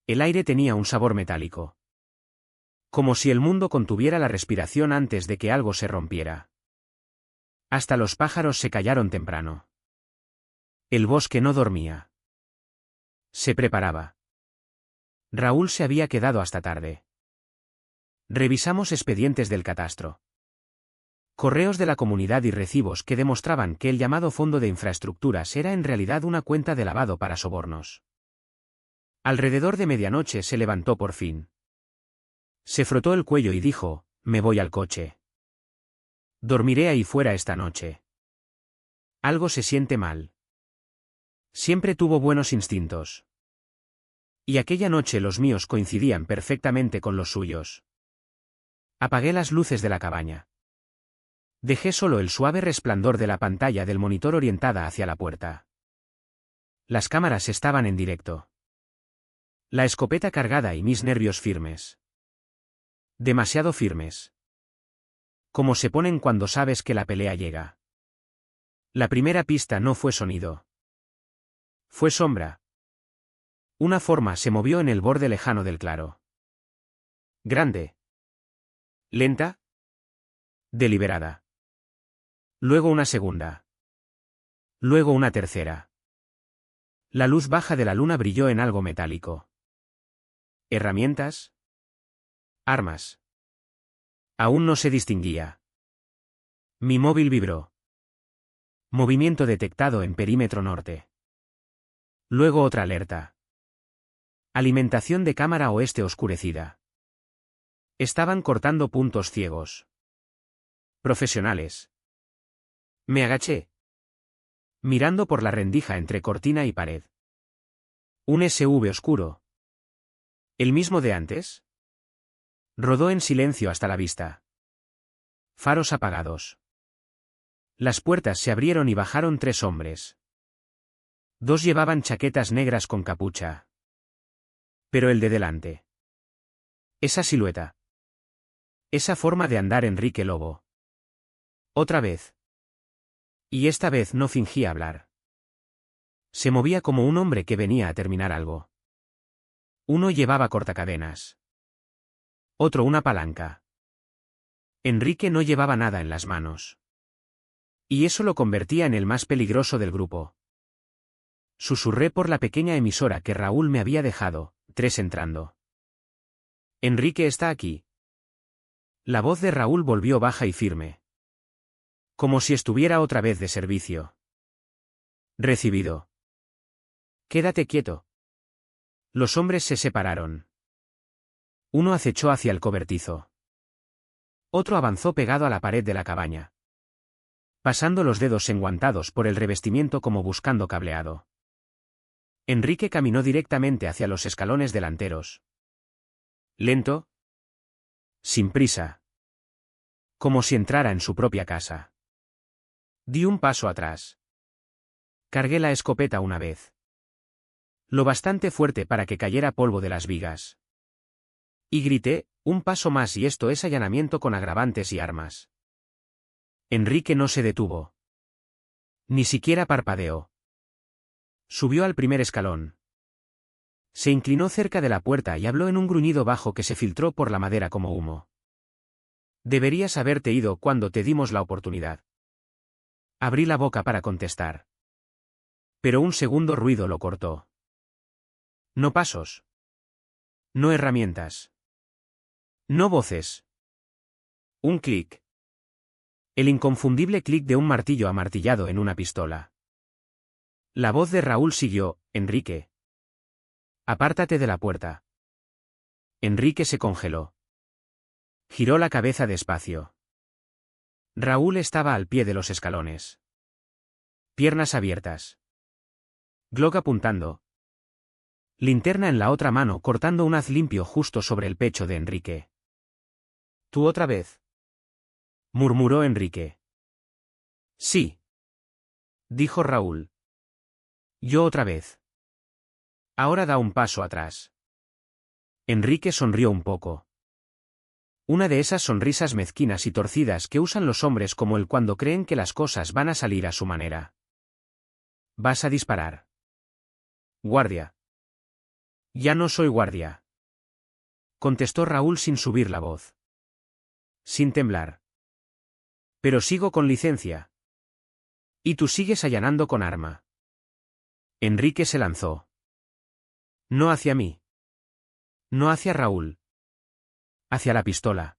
El aire tenía un sabor metálico. Como si el mundo contuviera la respiración antes de que algo se rompiera. Hasta los pájaros se callaron temprano. El bosque no dormía. Se preparaba. Raúl se había quedado hasta tarde. Revisamos expedientes del catastro. Correos de la comunidad y recibos que demostraban que el llamado Fondo de Infraestructuras era en realidad una cuenta de lavado para sobornos. Alrededor de medianoche se levantó por fin. Se frotó el cuello y dijo, me voy al coche. Dormiré ahí fuera esta noche. Algo se siente mal. Siempre tuvo buenos instintos. Y aquella noche los míos coincidían perfectamente con los suyos. Apagué las luces de la cabaña. Dejé solo el suave resplandor de la pantalla del monitor orientada hacia la puerta. Las cámaras estaban en directo. La escopeta cargada y mis nervios firmes. Demasiado firmes. Como se ponen cuando sabes que la pelea llega. La primera pista no fue sonido. Fue sombra. Una forma se movió en el borde lejano del claro. Grande. Lenta. Deliberada. Luego una segunda. Luego una tercera. La luz baja de la luna brilló en algo metálico. ¿Herramientas? Armas. Aún no se distinguía. Mi móvil vibró. Movimiento detectado en perímetro norte. Luego otra alerta. Alimentación de cámara oeste oscurecida. Estaban cortando puntos ciegos. Profesionales. Me agaché. Mirando por la rendija entre cortina y pared. Un SUV oscuro. ¿El mismo de antes? Rodó en silencio hasta la vista. Faros apagados. Las puertas se abrieron y bajaron 3 hombres. 2 llevaban chaquetas negras con capucha. Pero el de delante. Esa silueta. Esa forma de andar Enrique Lobo. Otra vez. Y esta vez no fingía hablar. Se movía como un hombre que venía a terminar algo. Uno llevaba cortacadenas. Otro una palanca. Enrique no llevaba nada en las manos. Y eso lo convertía en el más peligroso del grupo. Susurré por la pequeña emisora que Raúl me había dejado, 3 entrando. Enrique está aquí. La voz de Raúl volvió baja y firme. Como si estuviera otra vez de servicio. Recibido. Quédate quieto. Los hombres se separaron. Uno acechó hacia el cobertizo. Otro avanzó pegado a la pared de la cabaña. Pasando los dedos enguantados por el revestimiento como buscando cableado. Enrique caminó directamente hacia los escalones delanteros. Lento. Sin prisa. Como si entrara en su propia casa. Di un paso atrás. Cargué la escopeta una vez. Lo bastante fuerte para que cayera polvo de las vigas. Y grité, un paso más y esto es allanamiento con agravantes y armas. Enrique no se detuvo. Ni siquiera parpadeó. Subió al primer escalón. Se inclinó cerca de la puerta y habló en un gruñido bajo que se filtró por la madera como humo. Deberías haberte ido cuando te dimos la oportunidad. Abrí la boca para contestar. Pero un segundo ruido lo cortó. No pasos. No herramientas. No voces. Un clic. El inconfundible clic de un martillo amartillado en una pistola. La voz de Raúl siguió, Enrique. Apártate de la puerta. Enrique se congeló. Giró la cabeza despacio. Raúl estaba al pie de los escalones. Piernas abiertas. Glock apuntando. Linterna en la otra mano cortando un haz limpio justo sobre el pecho de Enrique. ¿Tú otra vez? Murmuró Enrique. Sí. Dijo Raúl. Yo otra vez. Ahora da un paso atrás. Enrique sonrió un poco. Una de esas sonrisas mezquinas y torcidas que usan los hombres como él cuando creen que las cosas van a salir a su manera. ¿Vas a disparar? Guardia. Ya no soy guardia. Contestó Raúl sin subir la voz. Sin temblar. Pero sigo con licencia. Y tú sigues allanando con arma. Enrique se lanzó. No hacia mí. No hacia Raúl. Hacia la pistola.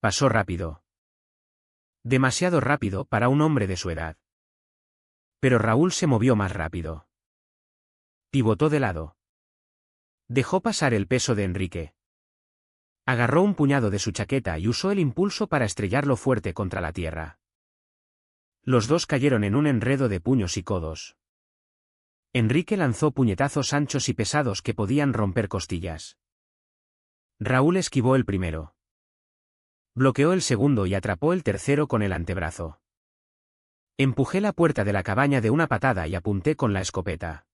Pasó rápido. Demasiado rápido para un hombre de su edad. Pero Raúl se movió más rápido. Pivotó de lado. Dejó pasar el peso de Enrique. Agarró un puñado de su chaqueta y usó el impulso para estrellarlo fuerte contra la tierra. Los dos cayeron en un enredo de puños y codos. Enrique lanzó puñetazos anchos y pesados que podían romper costillas. Raúl esquivó el primero. Bloqueó el segundo y atrapó el tercero con el antebrazo. Empujé la puerta de la cabaña de una patada y apunté con la escopeta.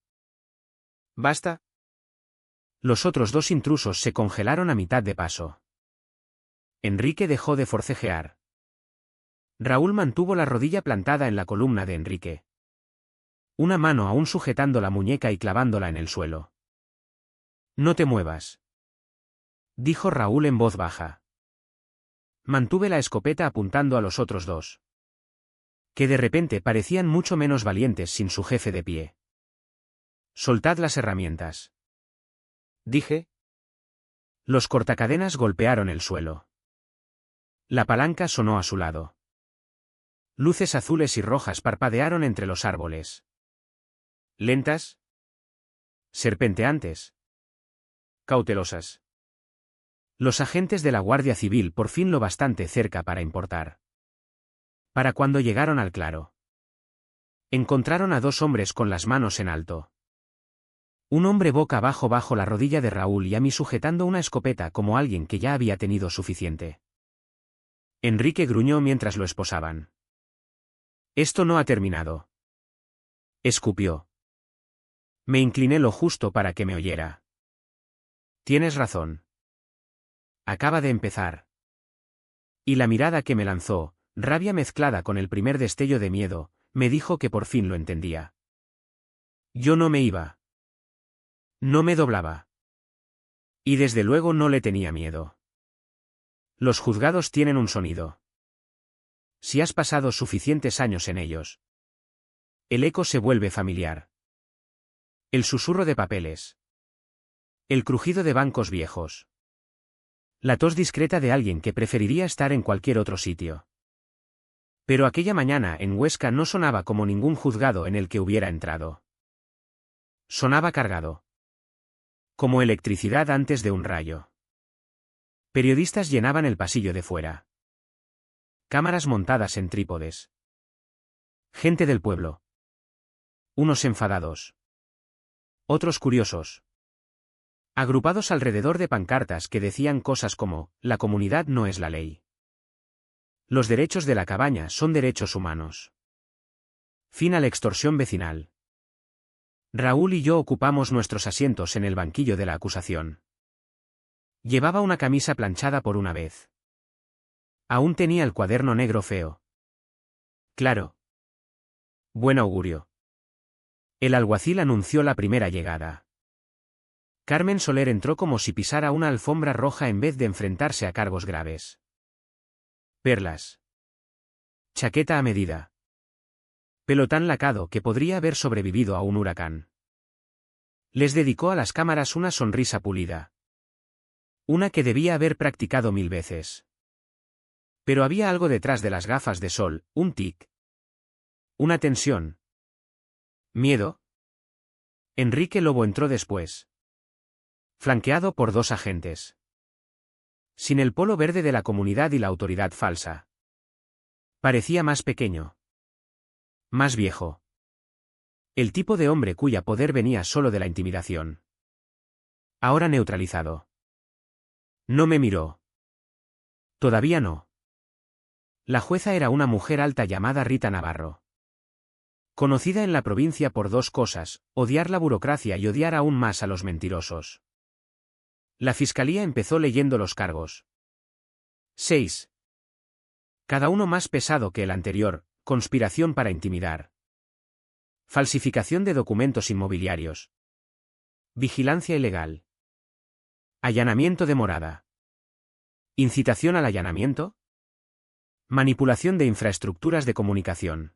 ¿Basta? Los otros dos intrusos se congelaron a mitad de paso. Enrique dejó de forcejear. Raúl mantuvo la rodilla plantada en la columna de Enrique. Una mano aún sujetando la muñeca y clavándola en el suelo. No te muevas, dijo Raúl en voz baja. Mantuve la escopeta apuntando a los otros dos, que de repente parecían mucho menos valientes sin su jefe de pie. Soltad las herramientas, dije. Los cortacadenas golpearon el suelo. La palanca sonó a su lado. Luces azules y rojas parpadearon entre los árboles. ¿Lentas? Serpenteantes. Cautelosas. Los agentes de la Guardia Civil por fin lo bastante cerca para importar. Para cuando llegaron al claro. Encontraron a dos hombres con las manos en alto. Un hombre boca abajo bajo la rodilla de Raúl y a mí sujetando una escopeta como alguien que ya había tenido suficiente. Enrique gruñó mientras lo esposaban. Esto no ha terminado. Escupió. Me incliné lo justo para que me oyera. Tienes razón. Acaba de empezar. Y la mirada que me lanzó, rabia mezclada con el primer destello de miedo, me dijo que por fin lo entendía. Yo no me iba. No me doblaba. Y desde luego no le tenía miedo. Los juzgados tienen un sonido. Si has pasado suficientes años en ellos. El eco se vuelve familiar. El susurro de papeles. El crujido de bancos viejos. La tos discreta de alguien que preferiría estar en cualquier otro sitio. Pero aquella mañana en Huesca no sonaba como ningún juzgado en el que hubiera entrado. Sonaba cargado. Como electricidad antes de un rayo. Periodistas llenaban el pasillo de fuera. Cámaras montadas en trípodes. Gente del pueblo. Unos enfadados. Otros curiosos. Agrupados alrededor de pancartas que decían cosas como, la comunidad no es la ley. Los derechos de la cabaña son derechos humanos. Fin a la extorsión vecinal. Raúl y yo ocupamos nuestros asientos en el banquillo de la acusación. Llevaba una camisa planchada por una vez. Aún tenía el cuaderno negro feo. Claro. Buen augurio. El alguacil anunció la primera llegada. Carmen Soler entró como si pisara una alfombra roja en vez de enfrentarse a cargos graves. Perlas. Chaqueta a medida. Pelo tan lacado que podría haber sobrevivido a un huracán. Les dedicó a las cámaras una sonrisa pulida. Una que debía haber practicado 1000 veces. Pero había algo detrás de las gafas de sol, un tic. Una tensión. Miedo. Enrique Lobo entró después. Flanqueado por dos agentes. Sin el polo verde de la comunidad y la autoridad falsa. Parecía más pequeño. Más viejo. El tipo de hombre cuya poder venía solo de la intimidación. Ahora neutralizado. No me miró. Todavía no. La jueza era una mujer alta llamada Rita Navarro. Conocida en la provincia por dos cosas, odiar la burocracia y odiar aún más a los mentirosos. La fiscalía empezó leyendo los cargos. 6. Cada uno más pesado que el anterior: conspiración para intimidar. Falsificación de documentos inmobiliarios. Vigilancia ilegal. Allanamiento de morada. Incitación al allanamiento. Manipulación de infraestructuras de comunicación.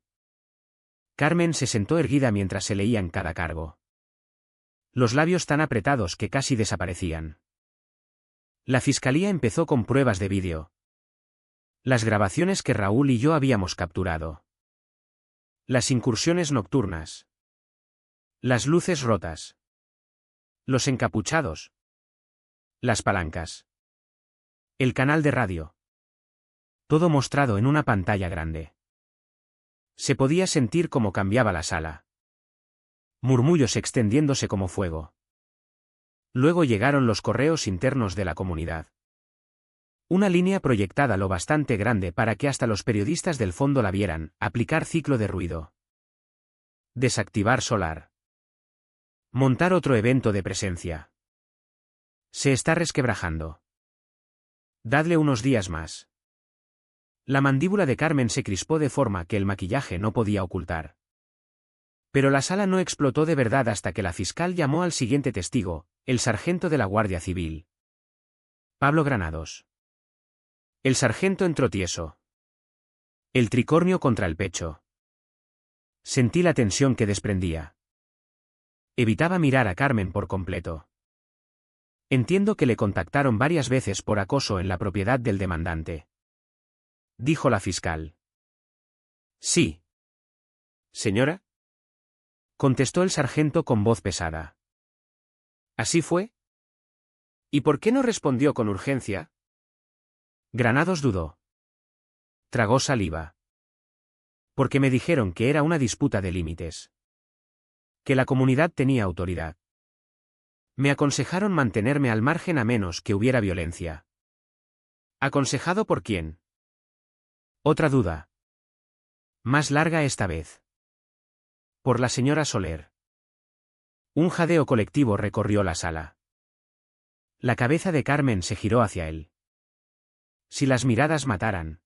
Carmen se sentó erguida mientras se leían cada cargo. Los labios tan apretados que casi desaparecían. La fiscalía empezó con pruebas de vídeo. Las grabaciones que Raúl y yo habíamos capturado. Las incursiones nocturnas. Las luces rotas. Los encapuchados. Las palancas. El canal de radio. Todo mostrado en una pantalla grande. Se podía sentir cómo cambiaba la sala. Murmullos extendiéndose como fuego. Luego llegaron los correos internos de la comunidad. Una línea proyectada lo bastante grande para que hasta los periodistas del fondo la vieran: aplicar ciclo de ruido. Desactivar solar. Montar otro evento de presencia. Se está resquebrajando. Dadle unos días más. La mandíbula de Carmen se crispó de forma que el maquillaje no podía ocultar. Pero la sala no explotó de verdad hasta que la fiscal llamó al siguiente testigo, el sargento de la Guardia Civil. Pablo Granados. El sargento entró tieso. El tricornio contra el pecho. Sentí la tensión que desprendía. Evitaba mirar a Carmen por completo. Entiendo que le contactaron varias veces por acoso en la propiedad del demandante, dijo la fiscal. Sí. Señora, contestó el sargento con voz pesada. ¿así fue? ¿Y por qué no respondió con urgencia? Granados dudó. Tragó saliva. Porque me dijeron que era una disputa de límites. Que la comunidad tenía autoridad. Me aconsejaron mantenerme al margen a menos que hubiera violencia. ¿Aconsejado por quién? Otra duda. Más larga esta vez. Por la señora Soler. Un jadeo colectivo recorrió la sala. La cabeza de Carmen se giró hacia él. Si las miradas mataran.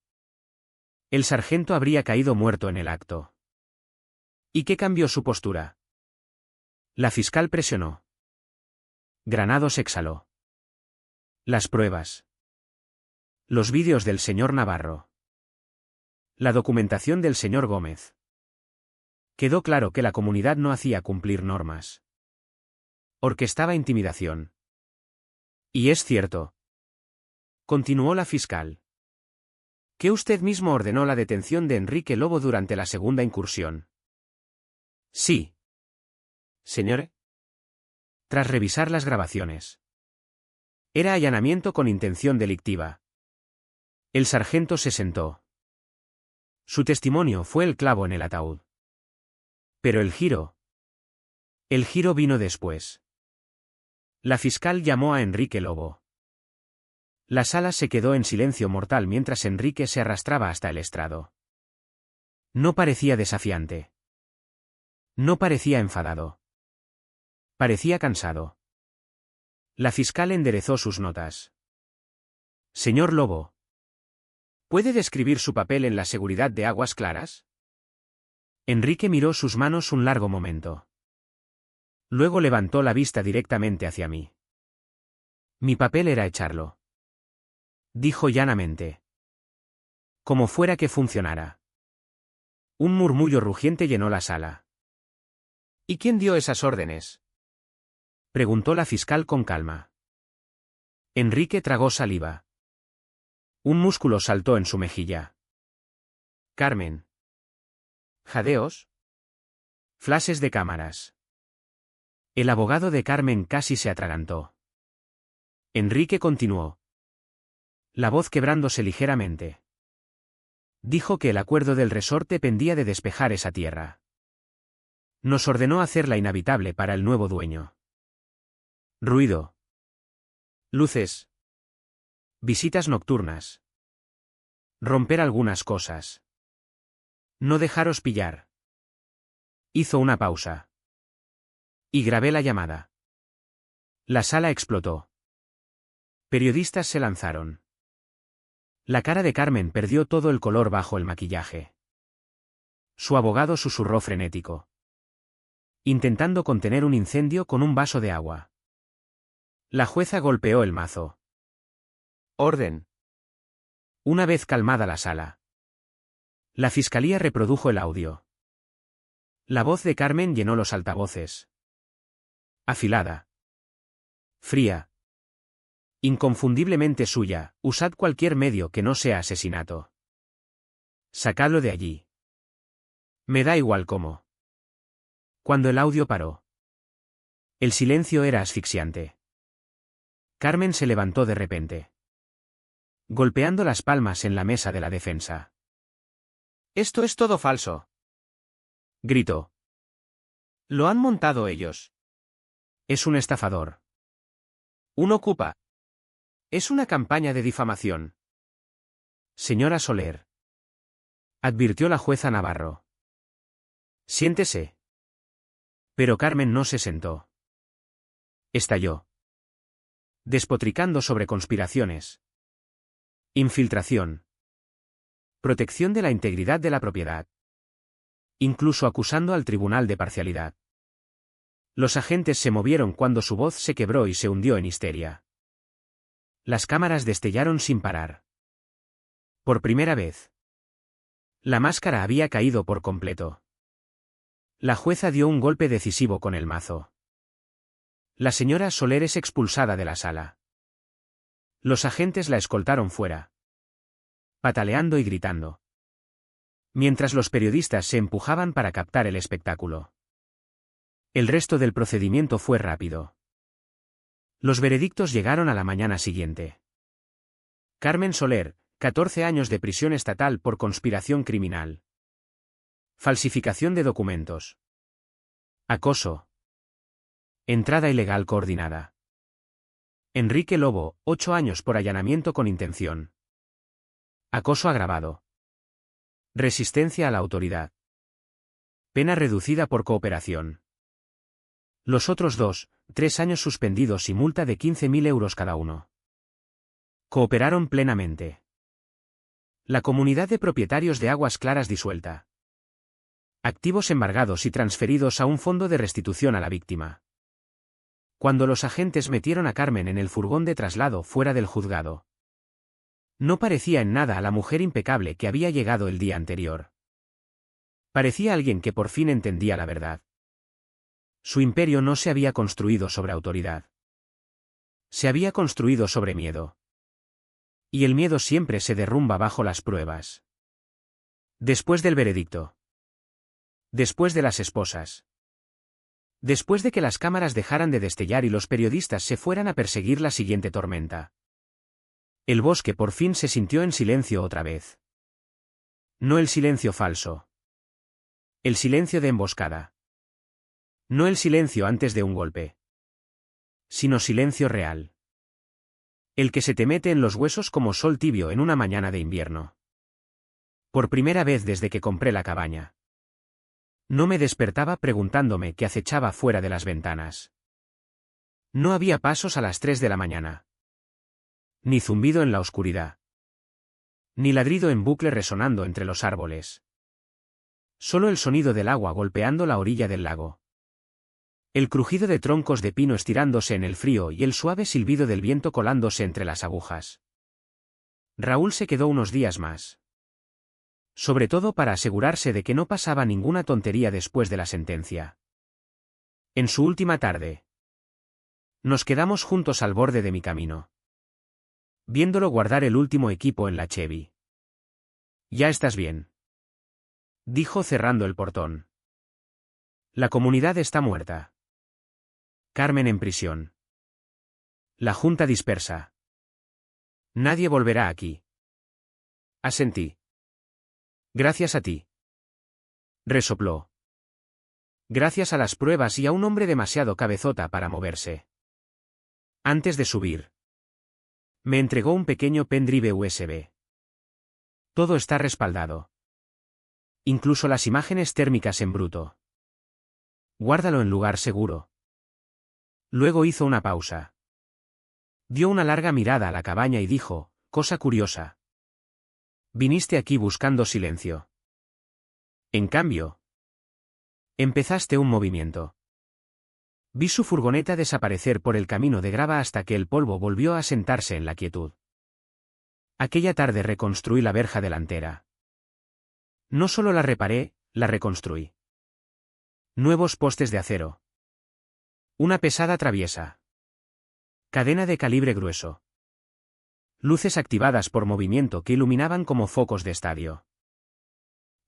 El sargento habría caído muerto en el acto. ¿Y qué cambió su postura? La fiscal presionó. Granados exhaló. Las pruebas. Los vídeos del señor Navarro. La documentación del señor Gómez. Quedó claro que la comunidad no hacía cumplir normas. Orquestaba intimidación. Y es cierto. Continuó la fiscal. Que usted mismo ordenó la detención de Enrique Lobo durante la segunda incursión. Sí. Señora. Tras revisar las grabaciones. Era allanamiento con intención delictiva. El sargento se sentó. Su testimonio fue el clavo en el ataúd. Pero el giro. El giro vino después. La fiscal llamó a Enrique Lobo. La sala se quedó en silencio mortal mientras Enrique se arrastraba hasta el estrado. No parecía desafiante. No parecía enfadado. Parecía cansado. La fiscal enderezó sus notas. Señor Lobo. ¿Puede describir su papel en la seguridad de Aguas Claras? Enrique miró sus manos un largo momento. Luego levantó la vista directamente hacia mí. Mi papel era echarlo. Dijo llanamente. Como fuera que funcionara. Un murmullo rugiente llenó la sala. ¿Y quién dio esas órdenes? Preguntó la fiscal con calma. Enrique tragó saliva. Un músculo saltó en su mejilla. Carmen. ¿Jadeos? Flashes de cámaras. El abogado de Carmen casi se atragantó. Enrique continuó. La voz quebrándose ligeramente. Dijo que el acuerdo del resorte pendía de despejar esa tierra. Nos ordenó hacerla inhabitable para el nuevo dueño. Ruido. Luces. Visitas nocturnas. Romper algunas cosas. No dejaros pillar. Hizo una pausa. Y grabé la llamada. La sala explotó. Periodistas se lanzaron. La cara de Carmen perdió todo el color bajo el maquillaje. Su abogado susurró frenético, intentando contener un incendio con un vaso de agua. La jueza golpeó el mazo. Orden. Una vez calmada la sala, la fiscalía reprodujo el audio. La voz de Carmen llenó los altavoces. Afilada. Fría. Inconfundiblemente suya, usad cualquier medio que no sea asesinato. Sacadlo de allí. Me da igual cómo. Cuando el audio paró, el silencio era asfixiante. Carmen se levantó de repente, golpeando las palmas en la mesa de la defensa. Esto es todo falso. Gritó. Lo han montado ellos. Es un estafador. Un ocupa. Es una campaña de difamación. Señora Soler, advirtió la jueza Navarro. Siéntese. Pero Carmen no se sentó. Estalló, despotricando sobre conspiraciones, infiltración, protección de la integridad de la propiedad, incluso acusando al tribunal de parcialidad. Los agentes se movieron cuando su voz se quebró y se hundió en histeria. Las cámaras destellaron sin parar. Por primera vez, la máscara había caído por completo. La jueza dio un golpe decisivo con el mazo. La señora Soler es expulsada de la sala. Los agentes la escoltaron fuera, pataleando y gritando, mientras los periodistas se empujaban para captar el espectáculo. El resto del procedimiento fue rápido. Los veredictos llegaron a la mañana siguiente. Carmen Soler, 14 años de prisión estatal por conspiración criminal. Falsificación de documentos. Acoso. Entrada ilegal coordinada. Enrique Lobo, 8 años por allanamiento con intención. Acoso agravado. Resistencia a la autoridad. Pena reducida por cooperación. Los otros dos, 3 años suspendidos y multa de 15.000 euros cada uno. Cooperaron plenamente. La comunidad de propietarios de Aguas Claras disuelta. Activos embargados y transferidos a un fondo de restitución a la víctima. Cuando los agentes metieron a Carmen en el furgón de traslado fuera del juzgado, no parecía en nada a la mujer impecable que había llegado el día anterior. Parecía alguien que por fin entendía la verdad. Su imperio no se había construido sobre autoridad. Se había construido sobre miedo. Y el miedo siempre se derrumba bajo las pruebas. Después del veredicto. Después de las esposas. Después de que las cámaras dejaran de destellar y los periodistas se fueran a perseguir la siguiente tormenta. El bosque por fin se sintió en silencio otra vez. No el silencio falso. El silencio de emboscada. No el silencio antes de un golpe. Sino silencio real. El que se te mete en los huesos como sol tibio en una mañana de invierno. Por primera vez desde que compré la cabaña. No me despertaba preguntándome qué acechaba fuera de las ventanas. No había pasos a las 3 de la mañana. Ni zumbido en la oscuridad. Ni ladrido en bucle resonando entre los árboles. Solo el sonido del agua golpeando la orilla del lago. El crujido de troncos de pino estirándose en el frío y el suave silbido del viento colándose entre las agujas. Raúl se quedó unos días más. Sobre todo para asegurarse de que no pasaba ninguna tontería después de la sentencia. En su última tarde, nos quedamos juntos al borde de mi camino, viéndolo guardar el último equipo en la Chevy. «Ya estás bien», dijo cerrando el portón. «La comunidad está muerta. Carmen en prisión. La junta dispersa. Nadie volverá aquí». Asentí. «Gracias a ti», resopló. «Gracias a las pruebas y a un hombre demasiado cabezota para moverse». Antes de subir, me entregó un pequeño pendrive USB. Todo está respaldado. Incluso las imágenes térmicas en bruto. Guárdalo en lugar seguro. Luego hizo una pausa. Dio una larga mirada a la cabaña y dijo, cosa curiosa. Viniste aquí buscando silencio. En cambio, empezaste un movimiento. Vi su furgoneta desaparecer por el camino de grava hasta que el polvo volvió a sentarse en la quietud. Aquella tarde reconstruí la verja delantera. No solo la reparé, la reconstruí. Nuevos postes de acero. Una pesada traviesa. Cadena de calibre grueso. Luces activadas por movimiento que iluminaban como focos de estadio.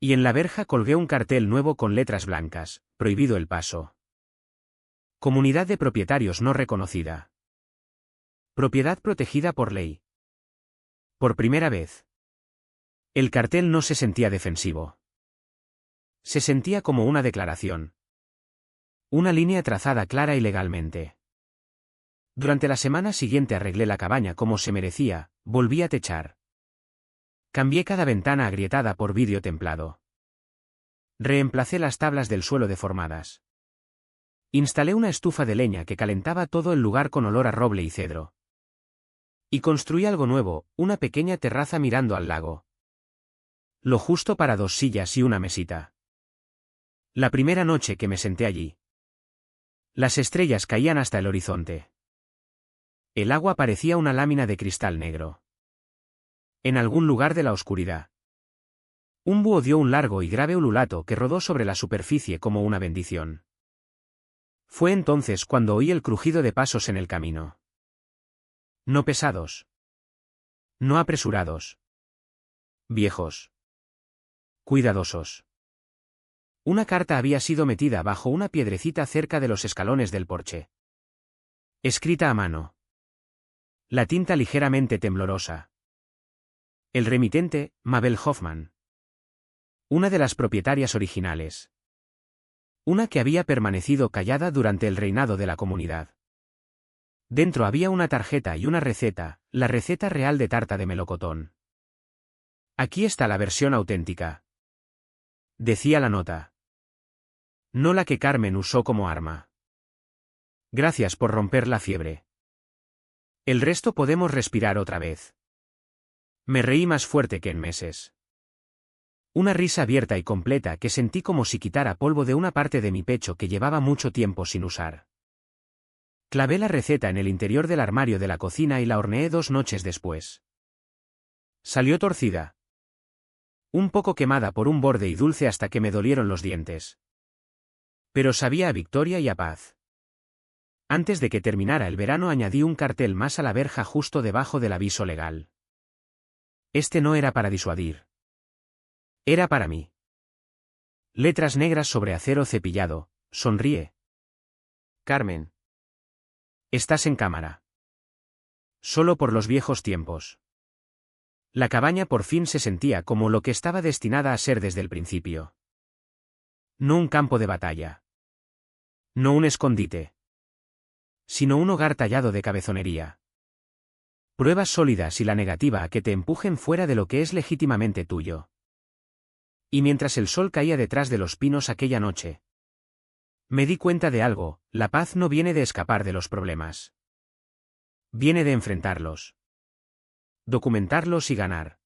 Y en la verja colgué un cartel nuevo con letras blancas, prohibido el paso. Comunidad de propietarios no reconocida. Propiedad protegida por ley. Por primera vez. El cartel no se sentía defensivo. Se sentía como una declaración. Una línea trazada clara y legalmente. Durante la semana siguiente arreglé la cabaña como se merecía, volví a techar. Cambié cada ventana agrietada por vidrio templado. Reemplacé las tablas del suelo deformadas. Instalé una estufa de leña que calentaba todo el lugar con olor a roble y cedro. Y construí algo nuevo, una pequeña terraza mirando al lago. Lo justo para 2 sillas y una mesita. La primera noche que me senté allí. Las estrellas caían hasta el horizonte. El agua parecía una lámina de cristal negro. En algún lugar de la oscuridad. Un búho dio un largo y grave ululato que rodó sobre la superficie como una bendición. Fue entonces cuando oí el crujido de pasos en el camino. No pesados. No apresurados. Viejos. Cuidadosos. Una carta había sido metida bajo una piedrecita cerca de los escalones del porche. Escrita a mano. La tinta ligeramente temblorosa. El remitente, Mabel Hoffman. Una de las propietarias originales. Una que había permanecido callada durante el reinado de la comunidad. Dentro había una tarjeta y una receta, la receta real de tarta de melocotón. Aquí está la versión auténtica. Decía la nota. No la que Carmen usó como arma. Gracias por romper la fiebre. El resto podemos respirar otra vez. Me reí más fuerte que en meses. Una risa abierta y completa que sentí como si quitara polvo de una parte de mi pecho que llevaba mucho tiempo sin usar. Clavé la receta en el interior del armario de la cocina y la horneé 2 noches después. Salió torcida. Un poco quemada por un borde y dulce hasta que me dolieron los dientes. Pero sabía a victoria y a paz. Antes de que terminara el verano añadí un cartel más a la verja justo debajo del aviso legal. Este no era para disuadir. Era para mí. Letras negras sobre acero cepillado, sonríe. Carmen. Estás en cámara. Solo por los viejos tiempos. La cabaña por fin se sentía como lo que estaba destinada a ser desde el principio. No un campo de batalla. No un escondite. Sino un hogar tallado de cabezonería. Pruebas sólidas y la negativa a que te empujen fuera de lo que es legítimamente tuyo. Y mientras el sol caía detrás de los pinos aquella noche, me di cuenta de algo: la paz no viene de escapar de los problemas. Viene de enfrentarlos. Documentarlos y ganar.